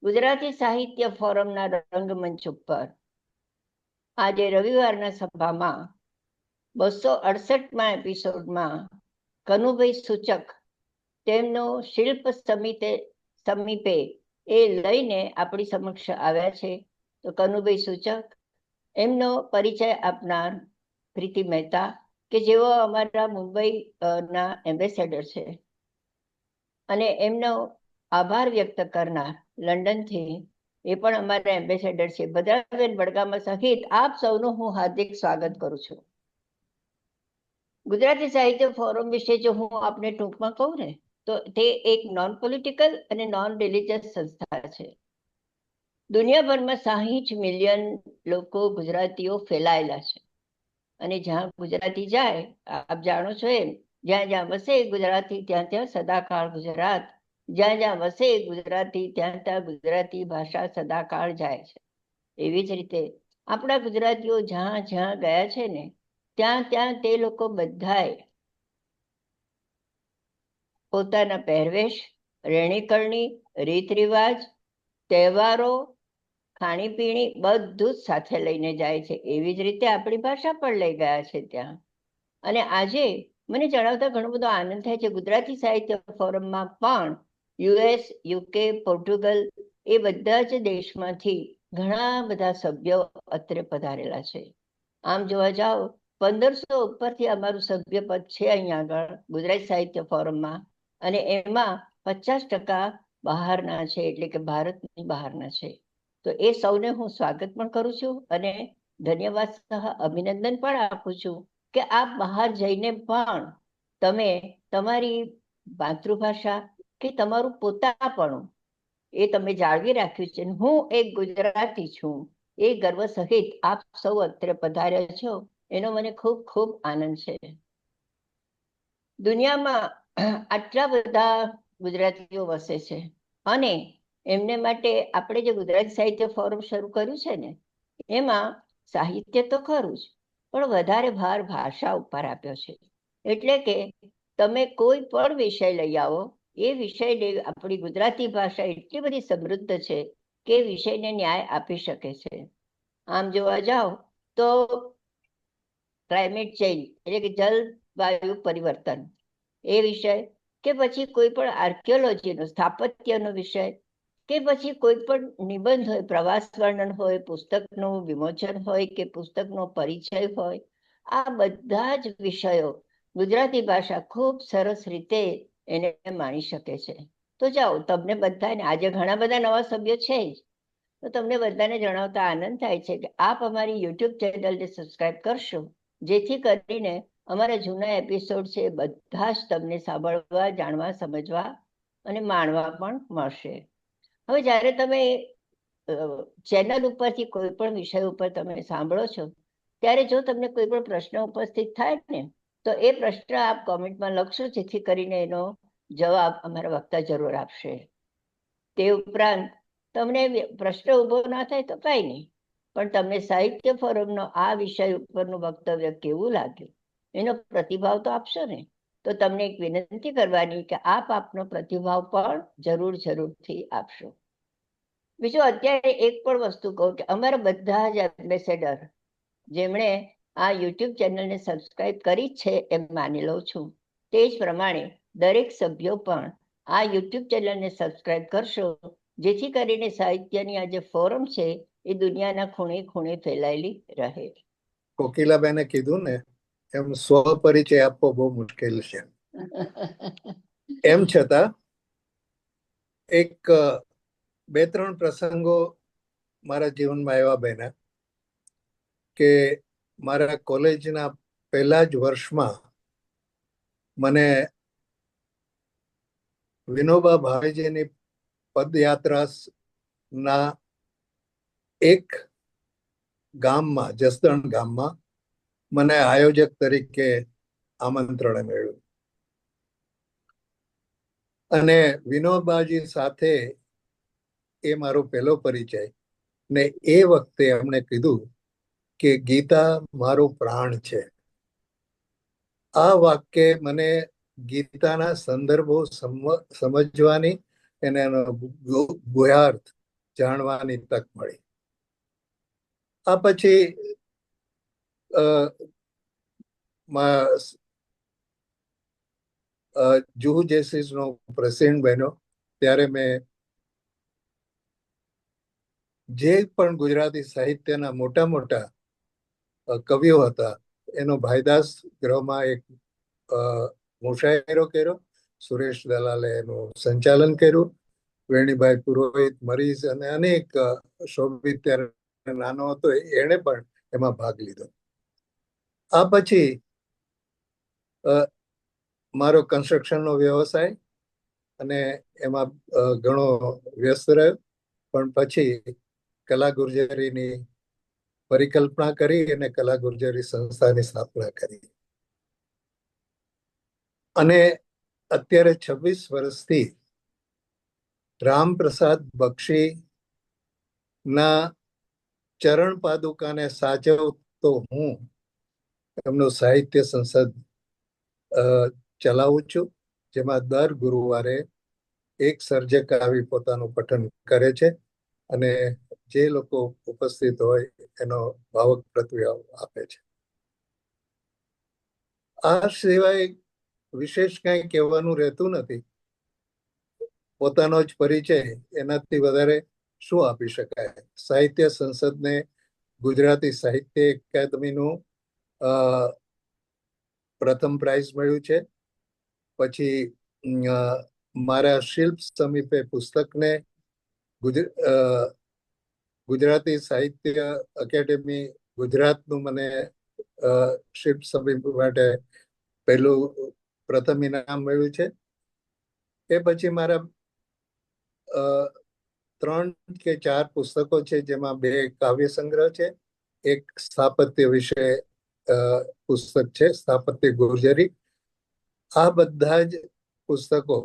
ગુજરાતી સાહિત્ય ફોરમના રંગમંચ ઉપર આજે રવિવારના સભામાં 268માં એપિસોડમાં કનુભાઈ સૂચક તેમનો શિલ્પ સમીપે એ લઈને આપણી સમક્ષ આવ્યા છે. તો કનુભાઈ સૂચક, એમનો પરિચય આપનાર પ્રીતિ મહેતા, કે જેઓ અમારા મુંબઈના એમ્બેસેડર છે, અને એમનો આભાર વ્યક્ત કરનાર લંડનથી એ પણ અમારા એમ્બેસેડર છે, ભદ્રાબેન વડગામા સહિત આપ સૌનું હું હાર્દિક સ્વાગત કરું છું. ગુજરાતી સાહિત્ય ફોરમ વિશે જો હું આપને ટૂંકમાં કહું ને, તો તે એક નોન પોલિટિકલ અને નોન રિલિજિયસ સંસ્થા છે. દુનિયાભરમાં 60 મિલિયન લોકો ગુજરાતીઓ ફેલાયેલા છે, અને જ્યાં ગુજરાતી જાય, આપ જાણો છો એમ, જ્યાં જ્યાં વસે ગુજરાતી ત્યાં ત્યાં સદાકાળ ગુજરાત, જ્યાં જ્યાં વસે ગુજરાતી ત્યાં ત્યાં ગુજરાતી ભાષા સદાકાળ જાય છે. એવી જ રીતે આપણા ગુજરાતીઓ જ્યાં જ્યાં ગયા છે ને, ત્યાં ત્યાં તે લોકો બધાએ પોતાના પહેરવેશ, રહેણીકરણી, રીત રિવાજ, તહેવારો, ખાણીપીણી બધું જ સાથે લઈને જાય છે. એવી જ રીતે આપણી ભાષા પણ લઈ ગયા છે ત્યાં. અને આજે મને જણાવતા ઘણો બધો આનંદ થાય છે, ગુજરાતી સાહિત્ય ફોરમમાં પણ યુએસ, યુકે, પોર્ટુગલ એ બધા જ દેશમાંથી ઘણા બધા સભ્યો અત્રે પધારેલા છે. આમ જોવા જાઓ 1500 ઉપરથી અમારું સભ્યપદ છે અહીંયા આગળ ગુજરાતી સાહિત્ય ફોરમમાં, અને એમાં 50% બહારના છે, એટલે કે ભારતની બહારના છે. તો એ સૌને હું સ્વાગત પણ કરું છું અને ધન્યવાદ સહ અભિનંદન પણ આપું છું કે આપ બહાર જઈને પણ તમે તમારી માતૃભાષા કે તમારું પોતાપણું એ તમે જાળવી રાખ્યું છે. હું એક ગુજરાતી છું એ ગર્વ સહિત આપ સૌ અત્રે પધાર્યા છો, એનો મને ખૂબ ખૂબ આનંદ છે. દુનિયામાં આટલા બધા ગુજરાતીઓ વસે છે, અને એમને માટે આપણે જે ગુજરાતી સાહિત્ય ફોરમ શરૂ કર્યું છે ને, એમાં સાહિત્ય તો ખરું જ, પણ વધારે ભાર ભાષા ઉપર આપ્યો છે. એટલે કે તમે કોઈ પણ વિષય લઈ આવો, એ વિષયને આપણી ગુજરાતી ભાષા એટલી બધી સમૃદ્ધ છે કે વિષયને ન્યાય આપી શકે છે. આમ જોવા જાઓ તો ક્લાઇમેટ ચેન્જ એટલે કે જલવાયુ પરિવર્તન એ વિષય, કે પછી કોઈ પણ આર્કિયોલોજીનો સ્થાપત્યનો વિષય, કે પછી કોઈ પણ નિબંધ હોય, પ્રવાસ વર્ણન હોય, પુસ્તકનું વિમોચન હોય કે પુસ્તકનો પરિચય હોય, આ બધા જ વિષયો ગુજરાતી ભાષા ખૂબ સરસ રીતે એને માણી શકે છે. તો જાઓ, તમને બધાને આજે ઘણા બધા નવા સભ્યો છે જ, તો તમને બધાને જણાવતા આનંદ થાય છે કે આપ અમારી યુટ્યુબ ચેનલને સબસ્ક્રાઇબ કરશો, જેથી કરીને અમારા જૂના એપિસોડ છે બધા જ તમને સાંભળવા, જાણવા, સમજવા અને માણવા પણ મળશે. હવે જ્યારે તમે ચેનલ ઉપરથી કોઈ પણ વિષય ઉપર તમે સાંભળો છો, ત્યારે જો તમને કોઈ પણ પ્રશ્ન ઉપસ્થિત થાય ને, તો એ પ્રશ્ન આપ કોમેન્ટમાં લખશો, જેથી કરીને એનો જવાબ અમારા વક્તા જરૂર આપશે. તે ઉપરાંત તમને પ્રશ્ન ઉભો ના થાય તો કાંઈ નહીં, પણ તમને સાહિત્ય ફોરમનો આ વિષય ઉપરનું વક્તવ્ય કેવું લાગ્યું એનો પ્રતિભાવ તો આપશો ને. તો તમને એક વિનંતી કરવાની કે આપ આપનો પ્રતિભાવ પણ જરૂરથી આપશો. બીજું, અત્યારે એક પણ વસ્તુ કહું કે અમારા બધા જ એમ્બેસેડર જેમણે આ યુટ્યુબ ચેનલને સબસ્ક્રાઇબ કરી છે એમ માની લઉં છું, તે જ પ્રમાણે દરેક સભ્યો પણ આ યુટ્યુબ ચેનલને સબસ્ક્રાઇબ કરશો, જેથી કરીને સાહિત્યની આ જે ફોરમ છે એ દુનિયાના ખૂણે ખૂણે ફેલાયેલી રહે. કોકિલાબેને કીધું ને એમ સ્વપરિચય આપવો બહુ મુશ્કેલ છે. એમ છતાં એક 2-3 પ્રસંગો મારા જીવનમાં એવા બન્યા કે મારા કોલેજના પહેલા જ વર્ષમાં મને વિનોબા ભાવેજીની પદયાત્રાના એક ગામમાં, જસદણ ગામમાં, મને આયોજક તરીકે આમંત્રણ મળ્યું. અને વિનોબાજી સાથે એ મારો પહેલો પરિચય. ને એ વખતે એમણે કીધું કે ગીતા મારો પ્રાણ છે. આ વાક્ય મને ગીતાના સંદર્ભો સમજવાની અને એનો ગુહ્યાર્થ જાણવાની તક મળી. આ પછી જુહુ જેસીસનો પ્રેસિડેન્ટ બન્યો ત્યારે મેં જે પણ ગુજરાતી સાહિત્યના મોટા મોટા કવિઓ હતા એનો ભાઈદાસ ગૃહમાં એક મુશાયરો કર્યો. સુરેશ દલાલે એનું સંચાલન કર્યું. વેણીભાઈ પુરોહિત, મરીઝ અને અનેક શોભિત ત્યારે નાનો હતો એણે પણ એમાં ભાગ લીધો. આ પછી મારો કન્સ્ટ્રક્શનનો વ્યવસાય અને એમાં ઘણો વ્યસ્ત રહ્યો. પણ પછી કલા ગુર્જરીની પરિકલ્પના કરી અને કલા ગુર્જરી સંસ્થાની સ્થાપના કરી. અને અત્યારે 26 વર્ષથી રામપ્રસાદ બક્ષી ના ચરણ પાદુકાને સાચવતો હું એમનું સાહિત્ય સંસદ ચલાવું છું, જેમાં દર ગુરુવારે એક સર્જક આવી પોતાનું પઠન કરે છે અને જે લોકો ઉપસ્થિત હોય એનો ભાવક પ્રતિભાવ આપે છે. આ સિવાય વિશેષ કંઈ કહેવાનું રહેતું નથી. પોતાનો જ પરિચય, એનાથી વધારે શું આપી શકાય. સાહિત્ય સંસદને ગુજરાતી સાહિત્ય એકેડમીનું પ્રથમ પ્રાઇઝ મળ્યું છે. પછી મારા શિલ્પ સમીપે પુસ્તકને ગુજરાતી સાહિત્ય એકેડેમી ગુજરાતનું મને શિલ્પ સમીપ માટે પહેલું પ્રથમ ઇનામ મળ્યું છે. એ પછી મારા 3 કે 4 પુસ્તકો છે, જેમાં 2 કાવ્ય સંગ્રહ છે, એક સ્થાપત્ય વિશે પુસ્તક છે, સ્થાપત્ય ગુર્જરી. આ બધા જ પુસ્તકો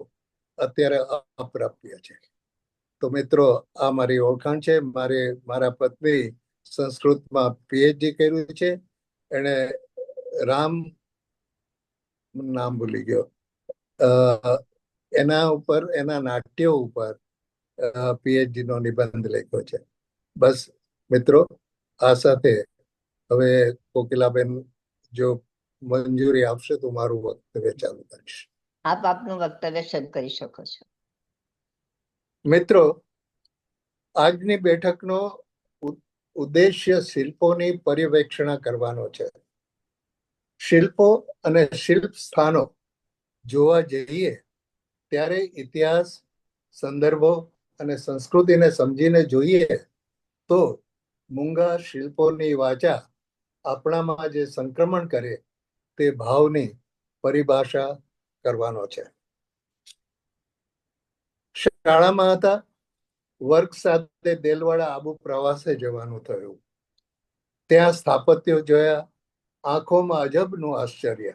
અત્યારે અપ્રાપ્ય છે. તો મિત્રો, આ મારી ઓળખાણ છે. મારા પત્ની સંસ્કૃતમાં પીએચડી કર્યું છે. એણે રામ નામ ભૂલી ગયો એના ઉપર, એના નાટ્યો ઉપર પીએચડી નો નિબંધ લખ્યો છે. બસ મિત્રો, આ સાથે હવે કોકિલાબેન જો મંજૂરી આપશે તો મારું વક્તવ્ય ચાલુ કરીશ. આપ આપનું વક્તવ્ય શરૂ કરી શકો છો. મિત્રો, આજની બેઠકનો ઉદ્દેશ્ય શિલ્પોની પર્યવેક્ષણા કરવાનો છે. શિલ્પો અને શિલ્પ સ્થાનો જોવા જઈએ ત્યારે ઇતિહાસ, સંદર્ભો અને સંસ્કૃતિને સમજીને જોઈએ તો મૂંગા શિલ્પોની વાચા આપણામાં જે સંક્રમણ કરે તે ભાવની પરિભાષા કરવાનો છે. શાળામાં હતા, વર્ગ સાથે દેલવાડા આબુ પ્રવાસે જવાનું થયું. ત્યાં સ્થાપત્યો જોયા, આંખોમાં અજબનું આશ્ચર્ય,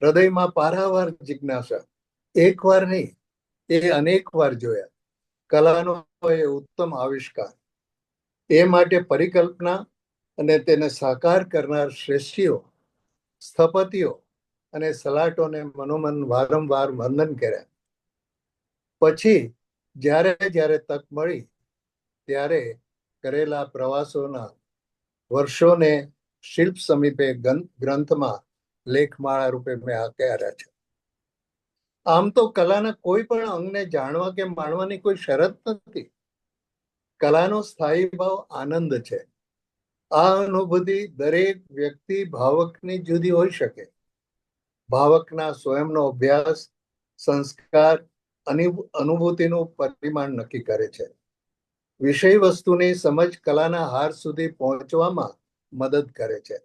હૃદયમાં પારાવાર જિજ્ઞાસા. એક વાર નહીં, એ અનેક વાર જોયા. કલાનો એ ઉત્તમ આવિષ્કાર. એ માટે પરિકલ્પના અને તેને સાકાર કરનાર શ્રેષ્ઠીઓ, સ્થપતિઓ અને સલાટોને મનોમન વારંવાર વંદન કર્યા. પછી જ્યારે જ્યારે તક મળી ત્યારે કરેલા પ્રવાસોના વર્ષોને શિલ્પ સમીપે ગ્રંથમાં લેખમાળા રૂપે મેં આંક્યા છે. આમ તો કલાના કોઈ પણ અંગને જાણવા કે માણવાની કોઈ શરત નથી. કલાનો સ્થાયી ભાવ આનંદ છે. આ અનુભૂતિ દરેક વ્યક્તિ ભાવકની જુદી હોઈ શકે. ભાવકના સ્વયંનો અભ્યાસ, સંસ્કાર, અનુભૂતિનું પરિમાણ નક્કી કરે છે. વિષય વસ્તુની સમજ કલાના હાર સુધી પહોંચવામાં મદદ કરે છે.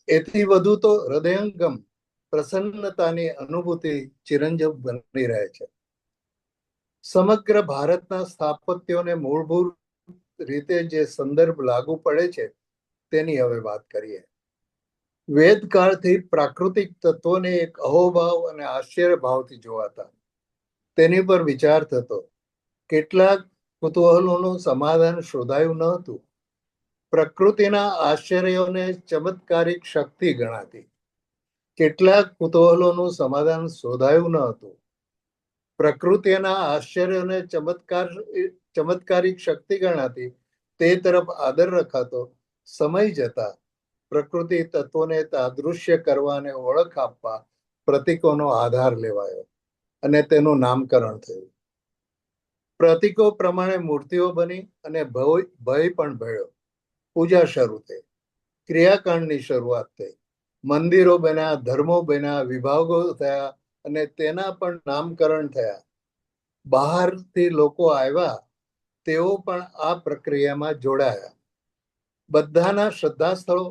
એથી વધુ તો હૃદયંગમ પ્રસન્નતાની અનુભૂતિ ચિરંજીવ બની રહે છે. સમગ્ર ભારતના સ્થાપત્યોને મૂળભૂત રીતે જે સંદર્ભ લાગુ પડે છે તેની હવે વાત કરીએ. વેદકાળથી પ્રાકૃતિક તત્વોને એક અહોભાવ અને આશ્ચર્ય ભાવથી જોવાતા. તેની પર વિચાર થતો. કેટલાક કુતૂહલોનું સમાધાન શોધાયું ન હતું. પ્રકૃતિના આશ્ચર્યોને ચમત્કારિક શક્તિ ગણાતી. કેટલાક કુતૂહલોનું સમાધાન શોધાયું ન હતું. પ્રકૃતિના આશ્ચર્યોને ચમત્કારિક શક્તિ ગણાતી તે તરફ આદર રખાતો, સમય જતા પ્રકૃતિ તત્વોને તાદૃશ્ય કરવા અને ઓળખ આપવા પ્રતીકોનો આધાર લેવાયો અને તેનું નામકરણ થયું. પ્રતીકો પ્રમાણે મૂર્તિઓ બની અને ભય પણ ભળ્યો. પૂજા શરૂ થઈ, ક્રિયાકાંડની શરૂઆત થઈ, મંદિરો બન્યા, ધર્મો બન્યા, વિભાગો થયા અને તેના પણ નામકરણ થયા. બહારથી લોકો આવ્યા, તેઓ પણ આ પ્રક્રિયામાં જોડાયા. બધાના શ્રદ્ધા સ્થળો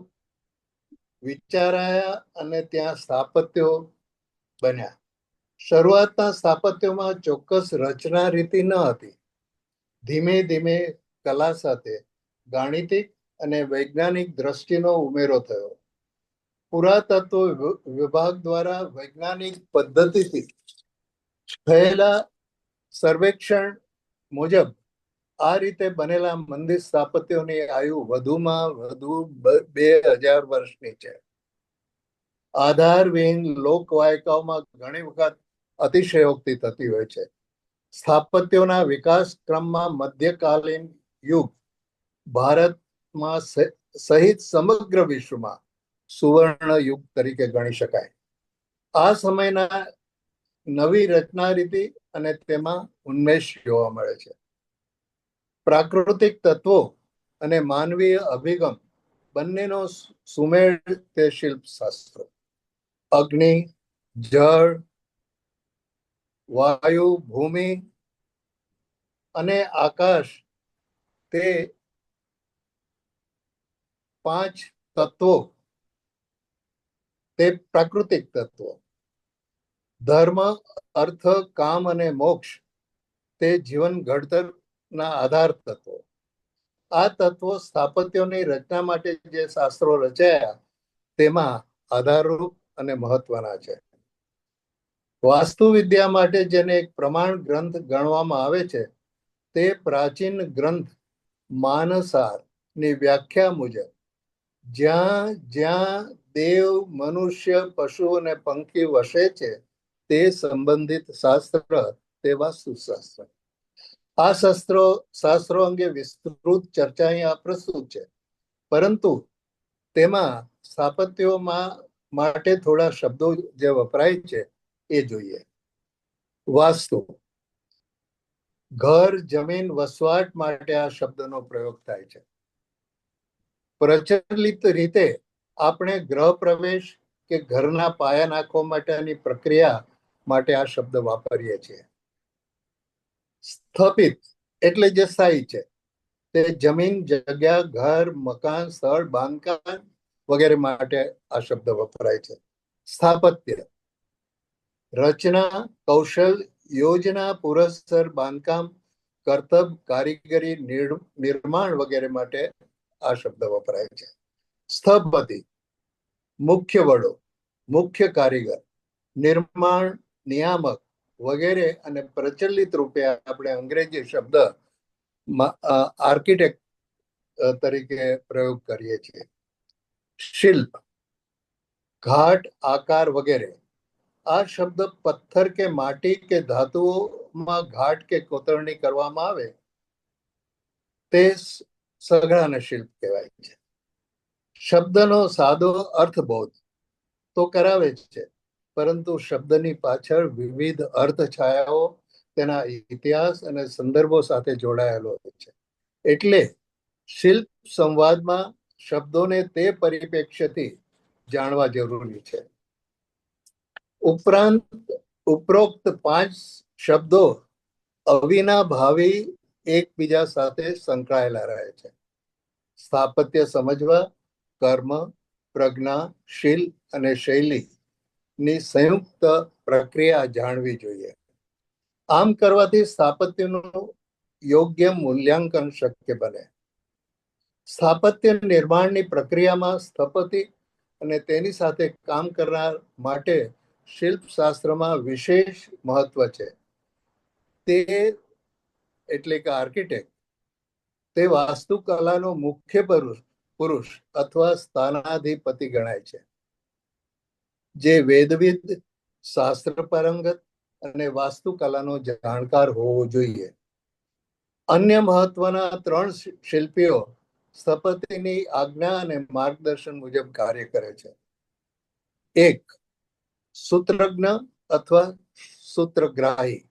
વિચારાયા અને ત્યાં સ્થાપત્યો બન્યા. શરૂઆતના સ્થાપત્યોમાં ચોક્કસ રચના રીતિ ન હતી. ધીમે ધીમે કલા સાથે ગાણિતિક અને વૈજ્ઞાનિક દ્રષ્ટિનો ઉમેરો થયો. પુરાતત્વ વિભાગ દ્વારા વૈજ્ઞાનિક પદ્ધતિથી થયેલા સર્વેક્ષણ મુજબ આ રીતે બનેલા મંદિર સ્થાપત્યોની આયુ વધુમાં વધુ 2000 વર્ષની છે. આધારવિહીન લોકવાયકાઓમાં ઘણી વખત અતિશયોક્તિ થતી હોય છે. સ્થાપત્યોના વિકાસ ક્રમમાં મધ્યકાલીન યુગ ભારતમાં સહિત સમગ્ર વિશ્વમાં સુવર્ણ યુગ તરીકે ગણી શકાય. આ સમયના નવી રચના રીતિ અને તેમાં ઉન્મેષ જોવા મળે છે. પ્રાકૃતિક તત્વો અને માનવીય અભિગમ બંનેનો સુમેળ તે શિલ્પશાસ્ત્ર. અગ્નિ, જળ, વાયુ, ભૂમિ અને આકાશ, તે 5 તત્વો તે પ્રાકૃતિક તત્વો. ધર્મ, અર્થ, કામ અને મોક્ષ તે જીવન ઘડતરના આધાર તત્વો. આ તત્વો સ્થાપત્યોની રચના માટે જે શાસ્ત્રો રચાયા તેમાં આધારરૂપ અને મહત્વના છે. વાસ્તુવિદ્યા માટે જેને એક પ્રમાણ ગ્રંથ ગણવામાં આવે છે તે પ્રાચીન ગ્રંથ માનસારની વ્યાખ્યા મુજબ જ્યાં જ્યાં દેવ, મનુષ્ય, પશુ અને પંખી વસે છે તે સંબંધિત શાસ્ત્ર તે વાસ્તુશાસ્ત્ર. આ શાસ્ત્રો અંગે વિસ્તૃત ચર્ચા અહીંયા પ્રસ્તુત છે, પરંતુ તેમાં સ્થાપત્યોમાં માટે થોડા શબ્દો જે વપરાય છે એ જોઈએ. વાસ્તુ, ઘર, જમીન, વસવાટ માટે આ શબ્દનો પ્રયોગ થાય છે. પ્રચલિત રીતે આપણે ગૃહ પ્રવેશ કે ઘરના પાયા નાખવા માટેની પ્રક્રિયા માટે આ શબ્દ વાપરીએ છીએ. સ્થાપિત એટલે જે સ્થાયી છે તે જમીન, જગ્યા, ઘર, મકાન, સ્થળ, બાંધકામ વગેરે માટે આ શબ્દ વપરાય છે. સ્થાપત્ય રચના, કૌશલ, યોજના, પુરસ્સર, બાંધકામ, કરતબ, કારીગરી, નિર્માણ વગેરે માટે આ શબ્દ વપરાય છે. સ્થપતિ મુખ્ય વડો, મુખ્ય કારીગર, નિર્માણ નિયામક વગેરે. અને પ્રચલિત રૂપે આપણે અંગ્રેજી શબ્દ આર્કિટેક્ટ તરીકે પ્રયોગ કરીએ છીએ. શિલ્પ, ઘાટ, આકાર વગેરે. આ શબ્દ પથ્થર કે માટી કે ધાતુઓમાં ઘાટ કે કોતરણી કરવામાં આવે તે સઘળાને શિલ્પ કહેવાય છે. શબ્દનો સાદો અર્થબોધ તો કરાવે છે, પરંતુ શબ્દની પાછળ વિવિધ અર્થ છાયાઓ તેના ઇતિહાસ અને સંદર્ભો સાથે જોડાયેલો હોય છે. એટલે શિલ્પ સંવાદમાં શબ્દોને તે પરિપ્રેક્ષ્યથી જાણવા જરૂરી છે. ઉપરોક્ત 5 શબ્દો અવિનાભાવી એકબીજા સાથે સંકળાયેલા રહે છે. સ્થાપત્ય સમજવા કર્મ, પ્રજ્ઞા, શીલ અને શૈલીની સંયુક્ત પ્રક્રિયા જાણવી જોઈએ. આમ કરવાથી સ્થાપત્યનું યોગ્ય મૂલ્યાંકન શક્ય બને. સ્થાપત્ય નિર્માણની પ્રક્રિયામાં સ્થપતિ અને તેની સાથે કામ કરનાર માટે શિલ્પશાસ્ત્રમાં વિશેષ મહત્વ છે. તે એટલે કે આર્કિટેક્ટ તે વાસ્તુકલાનો મુખ્ય પુરુષ અથવા સ્થાનાધિપતિ ગણાય છે, જે વેદવિદ, શાસ્ત્ર પારંગત અને વાસ્તુકલાનો જાણકાર હોવો જોઈએ. અન્ય મહત્વના 3 શિલ્પીઓ સ્થપતિની આજ્ઞા અને માર્ગદર્શન મુજબ કાર્ય કરે છે. એક, સૂત્રજ્ઞ અથવા સૂત્રગ્રાહી,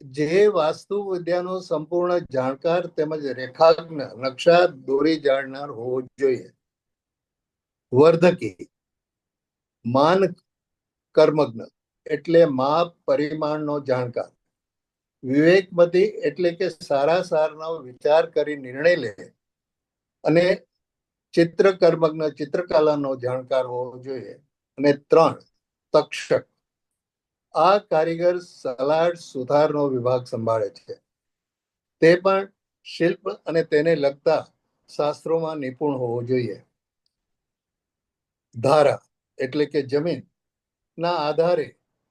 જે વાસ્તુ વિદ્યાનો સંપૂર્ણ જાણકાર તેમજ રેખાજ્ઞ નકશા દોરી જાણનાર હોવો જોઈએ. વર્ધકી, માન કર્મજ્ઞ એટલે માપ પરિમાણનો જાણકાર. વિવેકમતી એટલે કે સારા સારનો વિચાર કરી નિર્ણય લે. અને ચિત્રકર્મજ્ઞ ચિત્રકલાનો જાણકાર હોવો જોઈએ. અને 3, તક્ષક, આ કારીગર સલાડ સુથારનો વિભાગ સંભાળે છે. તે પણ શિલ્પ અને તેને લગતા શાસ્ત્રોમાં નિપુણ હોવો જોઈએ. ધારા એટલે કે જમીન ના આધારે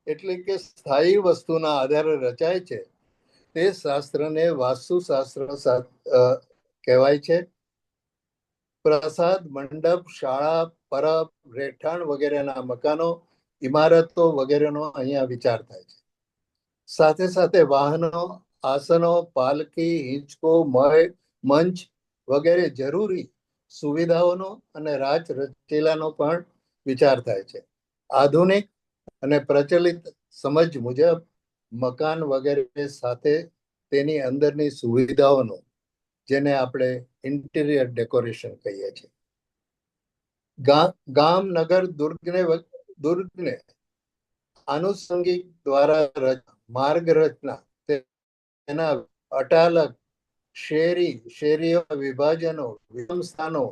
એટલે કે સ્થાયી વસ્તુના આધારે રચાય છે તે શાસ્ત્રને વાસ્તુશાસ્ત્ર કહેવાય છે. પ્રસાદ, મંડપ, શાળા, પરબ, રહેઠાણ વગેરેના મકાનો, ઇમારતો વગેરેનો અહીંયા વિચાર થાય છે. સાથે સાથે વાહનો, આસનો, પાલકી, હિંચકો, મંચ વગેરે જરૂરી સુવિધાઓનો અને રાજ રચીલાનો પણ વિચાર થાય છે. આધુનિક અને પ્રચલિત સમજ મુજબ મકાન વગેરે સાથે તેની અંદરની સુવિધાઓનો, જેને આપણે ઇન્ટિરિયર ડેકોરેશન કહીએ છીએ. ગામ, નગર, દુર્ગને આનુષંગિક દ્વારા માર્ગ રચના, તેના અટાલક, શેરીઓ, વિભાજનો, વિષમસ્થાનો,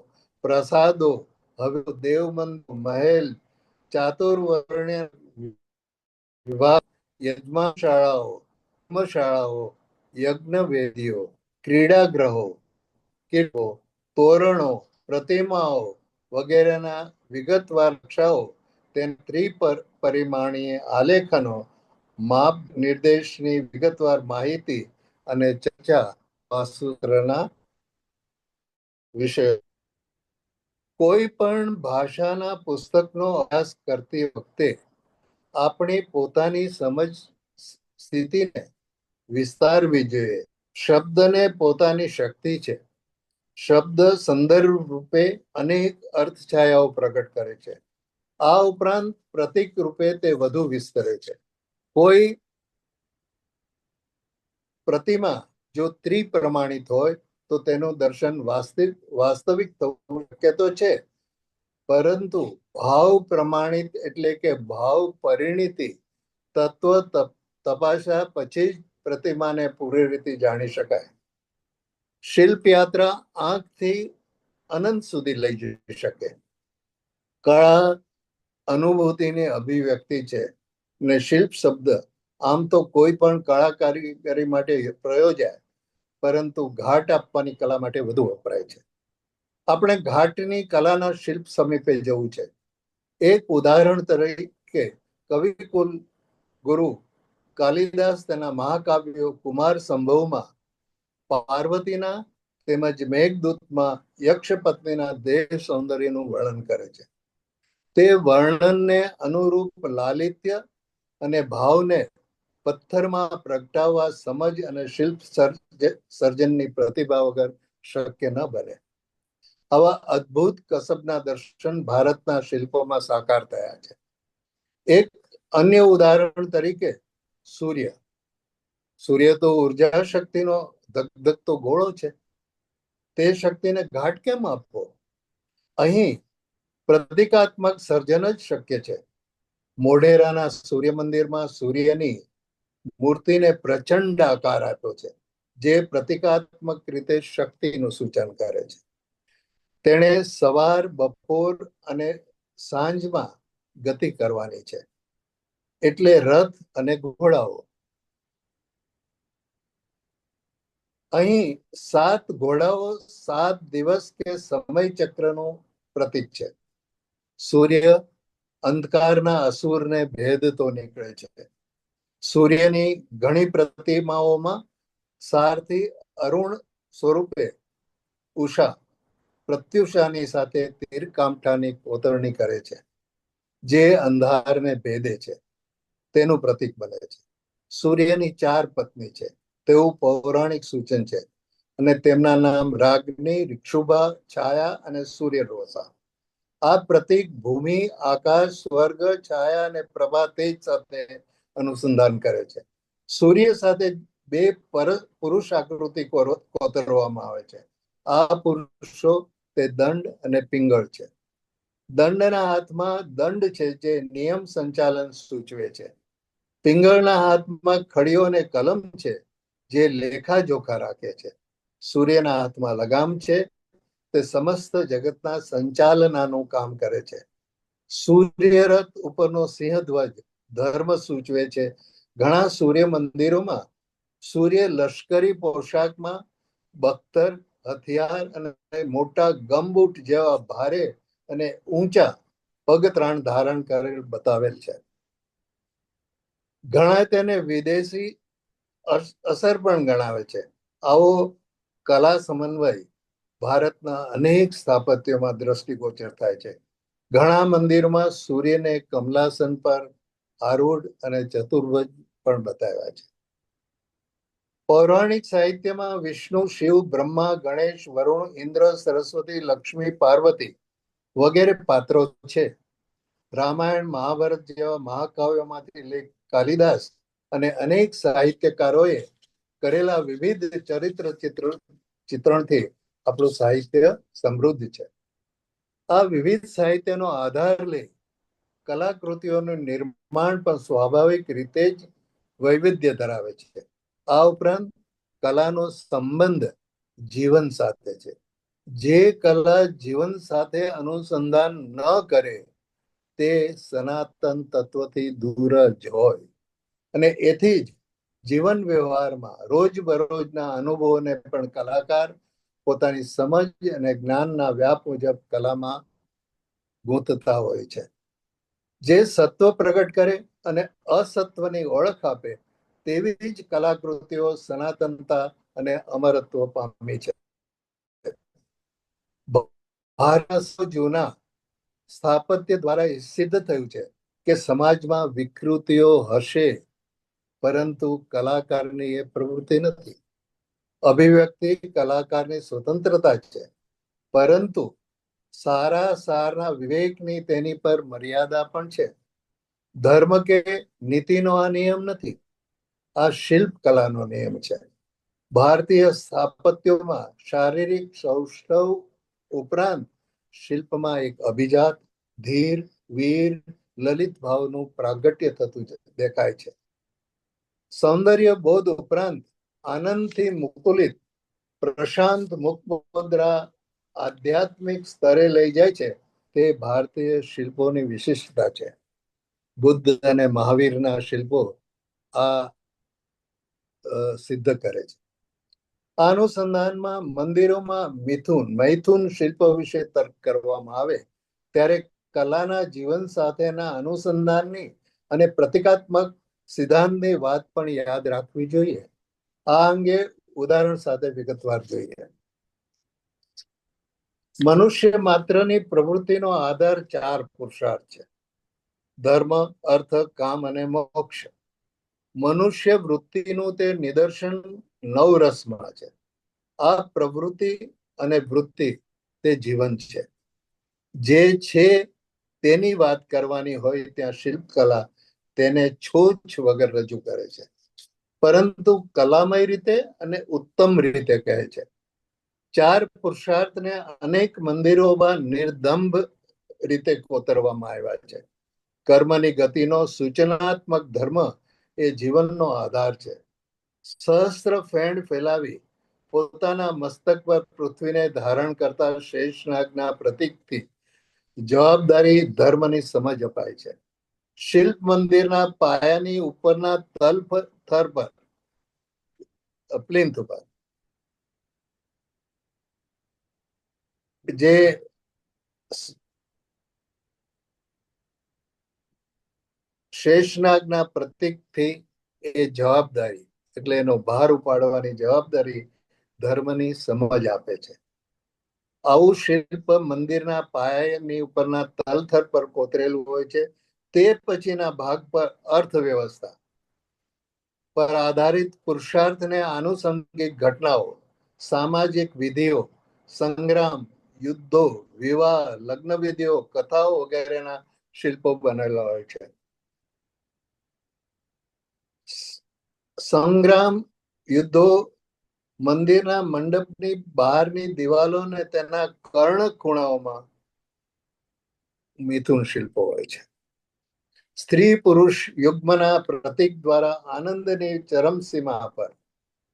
પ્રસાદો, હવે દેવમંદિર, મહેલ, ચાતુર્વર્ણ્ય વિભાગ, યજમાનશાળાઓ, ધર્મશાળાઓ, યજ્ઞવેદીઓ, ક્રીડાગ્રહો, તોરણો, પ્રતિમાઓ વગેરેના વિગતવાર નકશાઓ, તેના ત્રિપરિમાણીય આલેખનો, માપ નિર્દેશની વિગતવાર માહિતી અને ચર્ચા વાસ્તુશાસ્ત્રના વિષયો. કોઈ પણ ભાષાના પુસ્તકનો અભ્યાસ કરતી વખતે આપણી પોતાની સમજ સ્થિતિને વિસ્તારવી જોઈએ. શબ્દને પોતાની શક્તિ છે. શબ્દ સંદર્ભ રૂપે અનેક અર્થછાયાઓ પ્રગટ કરે છે. આ ઉપરાંત પ્રતીક રૂપે તે વધુ વિસ્તરે છે. કોઈ પ્રતિમા જો ત્રિપ્રમાણિત હોય તો તેનું દર્શન વાસ્તવિક થવું શક્ય તો છે, પરંતુ ભાવ પ્રમાણિત એટલે કે ભાવ પરિણીતિ તત્વ તપાસ્યા પછી જ પ્રતિમાને પૂરી રીતે જાણી શકાય. શિલ્પ યાત્રા આંખથી અનંત સુધી લઈ જઈ શકે. કળા અનુભૂતિની અભિવ્યક્તિ છે ને શિલ્પ શબ્દ આમ તો કોઈ પણ કળા કારીગરી માટે પ્રયોજાય, પરંતુ ઘાટ આપવાની કલા માટે વધુ વપરાય છે. આપણે ઘાટની કલાના શિલ્પ સમીપે જવું છે. એક ઉદાહરણ તરીકે કવિકુલ ગુરુ કાલિદાસ તેના મહાકાવ્યો કુમાર સંભવમાં પાર્વતીના તેમજ મેઘદૂતમાં યક્ષપત્નીના દેહ સૌંદર્યનું વર્ણન કરે છે. તે વર્ણનને અનુરૂપ લાલિત્ય અને ભાવને પથ્થરમાં પ્રગટાવવા સમજ અને શિલ્પ સર્જનની પ્રતિભા વગર શક્ય ન બને. આવા અદ્ભુત કસબના દર્શન ભારતના શિલ્પોમાં સાકાર થયા છે. એક અન્ય ઉદાહરણ તરીકે સૂર્ય તો ઉર્જા શક્તિનો ધગધગતો ગોળો છે. તે શક્તિને ઘાટ કેમ આપવો? અહીં પ્રતિકાત્મક સર્જન જ શક્ય છે. મોઢેરાના સૂર્ય મંદિરમાં સૂર્યની મૂર્તિને પ્રચંડ આકાર આપ્યો છે, જે પ્રતિકાત્મક રીતે શક્તિનું સૂચન કરે છે. તેણે સવાર, બપોર અને સાંજમાં ગતિ કરવાની છે, એટલે રથ અને ઘોડાઓ. અહીં 7 ઘોડાઓ 7 દિવસ કે સમય ચક્રનું પ્રતીક છે. સૂર્ય અંધકારના અસુરને ભેદતો નીકળે છે. સૂર્યની ઘણી પ્રતિમાઓમાં સારથી અરુણ સ્વરૂપે ઉષા પ્રત્યુષાની સાથે તીરકામઠાની કોતરણી કરે છે, જે અંધારને ભેદે છે, તેનું પ્રતીક બને છે. સૂર્યની 4 પત્ની છે, તેવું પૌરાણિક સૂચન છે. અને તેમના નામ રાગની, રિક્ષુભા, છાયા અને સૂર્યરોષા. આ પ્રતીક ભૂમિ, આકાશ, સ્વર્ગ, છાયા અને પ્રભા તેજ સાથે અનુસંધાન કરે છે. સૂર્ય સાથે બે પુરુષ આકૃતિ કોતરવામાં આવે છે. આ પુરુષો તે દંડ અને પિંગળ છે. દંડના હાથમાં દંડ છે, જે નિયમ સંચાલન સૂચવે છે. પિંગળના હાથમાં ખડીઓ અને કલમ છે, જે લેખા જોખા રાખે છે. સૂર્યના હાથમાં લગામ છે, તે સમસ્ત જગતના સંચાલનાનું કામ કરે છે. સૂર્યરથ ઉપરનો સિંહધ્વજ ધર્મ સૂચવે છે. ઘણા સૂર્ય મંદિરોમાં સૂર્ય લશ્કરી પોશાકમાં બખ્તર, હથિયાર અને મોટા ગમબૂટ જેવા ભારે અને ઊંચા પગત્રાણ ધારણ કરેલ બતાવેલ છે. ઘણા તેને વિદેશી અસર પણ ગણાવે છે. આવો કલા સમન્વય ભારતના અનેક સ્થાપત્યોમાં દ્રષ્ટિગોચર થાય છે. ઘણા મંદિરોમાં સૂર્યને કમલાસન પર આરૂઢ અને ચતુર્ભુજ પણ બતાવ્યા છે. પૌરાણિક સાહિત્યમાં વિષ્ણુ, શિવ, બ્રહ્મા, ગણેશ, વરુણ, ઇન્દ્ર, સરસ્વતી, લક્ષ્મી, પાર્વતી વગેરે પાત્રો છે. રામાયણ, મહાભારત જેવા મહાકાવ્યોમાંથી કાલિદાસ અને અનેક સાહિત્યકારોએ કરેલા વિવિધ ચિત્રણથી આપણું સાહિત્ય સમૃદ્ધ છે. આ વિવિધ સાહિત્યનો આધાર લઈ કલાકૃતિઓનું નિર્માણ પણ સ્વાભાવિક રીતે જ વૈવિધ્ય ધરાવે છે. આ ઉપરાંત કલાનો સંબંધ જીવન સાથે છે. જે કલા જીવન સાથે અનુસંધાન ન કરે તે સનાતન તત્વથી દૂર જ હોય. અને એથી જ જીવન વ્યવહારમાં રોજબરોજના અનુભવોને પણ કલાકાર પોતાની સમજ અને જ્ઞાનના વ્યાપ મુજબ કલામાં ગૂંથતા હોય છે. જે સત્વ પ્રગટ કરે અને અસત્વની ઓળખ આપે તેવી જ કલાકૃતિઓ સનાતનતા અને અમરત્વ પામી છે. ભારત જૂના સ્થાપત્ય દ્વારા સિદ્ધ થયું છે કે સમાજમાં વિકૃતિઓ હશે, પરંતુ કલાકારની એ પ્રવૃત્તિ નથી. અભિવ્યક્તિ કલાકારની સ્વતંત્રતા છે, પરંતુ સારના વિવેકની તેની પર મર્યાદા પણ છે. ધર્મ કે નીતિનો આ નિયમ નથી, આ શિલ્પ કલાનો નિયમ છે. ભારતીય સ્થાપત્યોમાં શારીરિક સૌષ્ઠવ ઉપરાંત શિલ્પમાં એક અભિજાત, ધીર, વીર, લલિત ભાવનું પ્રાગટ્ય થતું દેખાય છે. સૌંદર્ય બોધ ઉપરાંત આનંદથી મુકુલિત પ્રશાંત મુખમુદ્રા આધ્યાત્મિક સ્તરે લઈ જાય છે. તે ભારતીય શિલ્પોની વિશિષ્ટતા છે. બુદ્ધ અને મહાવીરના શિલ્પો આ સિદ્ધ કરે છે. આ અનુસંધાનમાં મંદિરોમાં મૈથુન શિલ્પ વિશે તર્ક કરવામાં આવે ત્યારે કલાના જીવન સાથેના અનુસંધાનની અને પ્રતિકાત્મક સિદ્ધાંતની વાત પણ યાદ રાખવી જોઈએ. આ અંગે ઉદાહરણ સાથે વિગતવાર જોઈએ. મનુષ્ય માત્રની પ્રવૃત્તિનો આધાર 4 પુરુષાર્થ છે: ધર્મ, અર્થ, કામ અને મોક્ષ. મનુષ્ય વૃત્તિનું તે નિદર્શન 9 રસમાં છે. આ પ્રવૃત્તિ અને વૃત્તિ તે જીવન છે. જે છે તેની વાત કરવાની હોય ત્યાં શિલ્પકલા તેને છોછ વગર રજૂ કરે છે, પરંતુ કલામય રીતે અને ઉત્તમ રીતે કહે છે. 4 પુરુષાર્થને અનેક મંદિરોમાં નિર્દંભ રીતે કોતરવામાં આવ્યા છે. કર્મની ગતિનો સૂચનાત્મક ધર્મ એ જીવનનો આધાર છે. સહસ્ત્ર ફેણ ફેલાવી પોતાના મસ્તક પર પૃથ્વીને ધારણ કરતા શેષનાગના પ્રતીકથી જવાબદારી ધર્મની સમજ અપાય છે. શિલ્પ મંદિરના પાયાની ઉપરના થર પર પ્લિન્થ ઉપર જે શેષનાગના પ્રતીકથી એ જવાબદારી એટલે એનો ભાર ઉપાડવાની જવાબદારી ધર્મની સમજ આપે છે. આવું શિલ્પ મંદિરના પાયાની ઉપરના તલથર પર કોતરેલું હોય છે. તે પછીના ભાગ પર અર્થવ્યવસ્થા પર આધારિત પુરુષાર્થને આનુષંગિક ઘટનાઓ, સામાજિક વિધિઓ, સંગ્રામ, યુદ્ધો, વિવાહ, લગ્ન વિધિઓ, કથાઓ વગેરેના શિલ્પો બનેલા હોય છે. સંગ્રામ, યુદ્ધો મંદિરના મંડપની બહારની દિવાલો ને તેના કર્ણ ખૂણાઓમાં મિથુન શિલ્પો હોય છે. સ્ત્રી પુરુષ યુગ્મના પ્રતીક દ્વારા આનંદની ચરમસીમા પર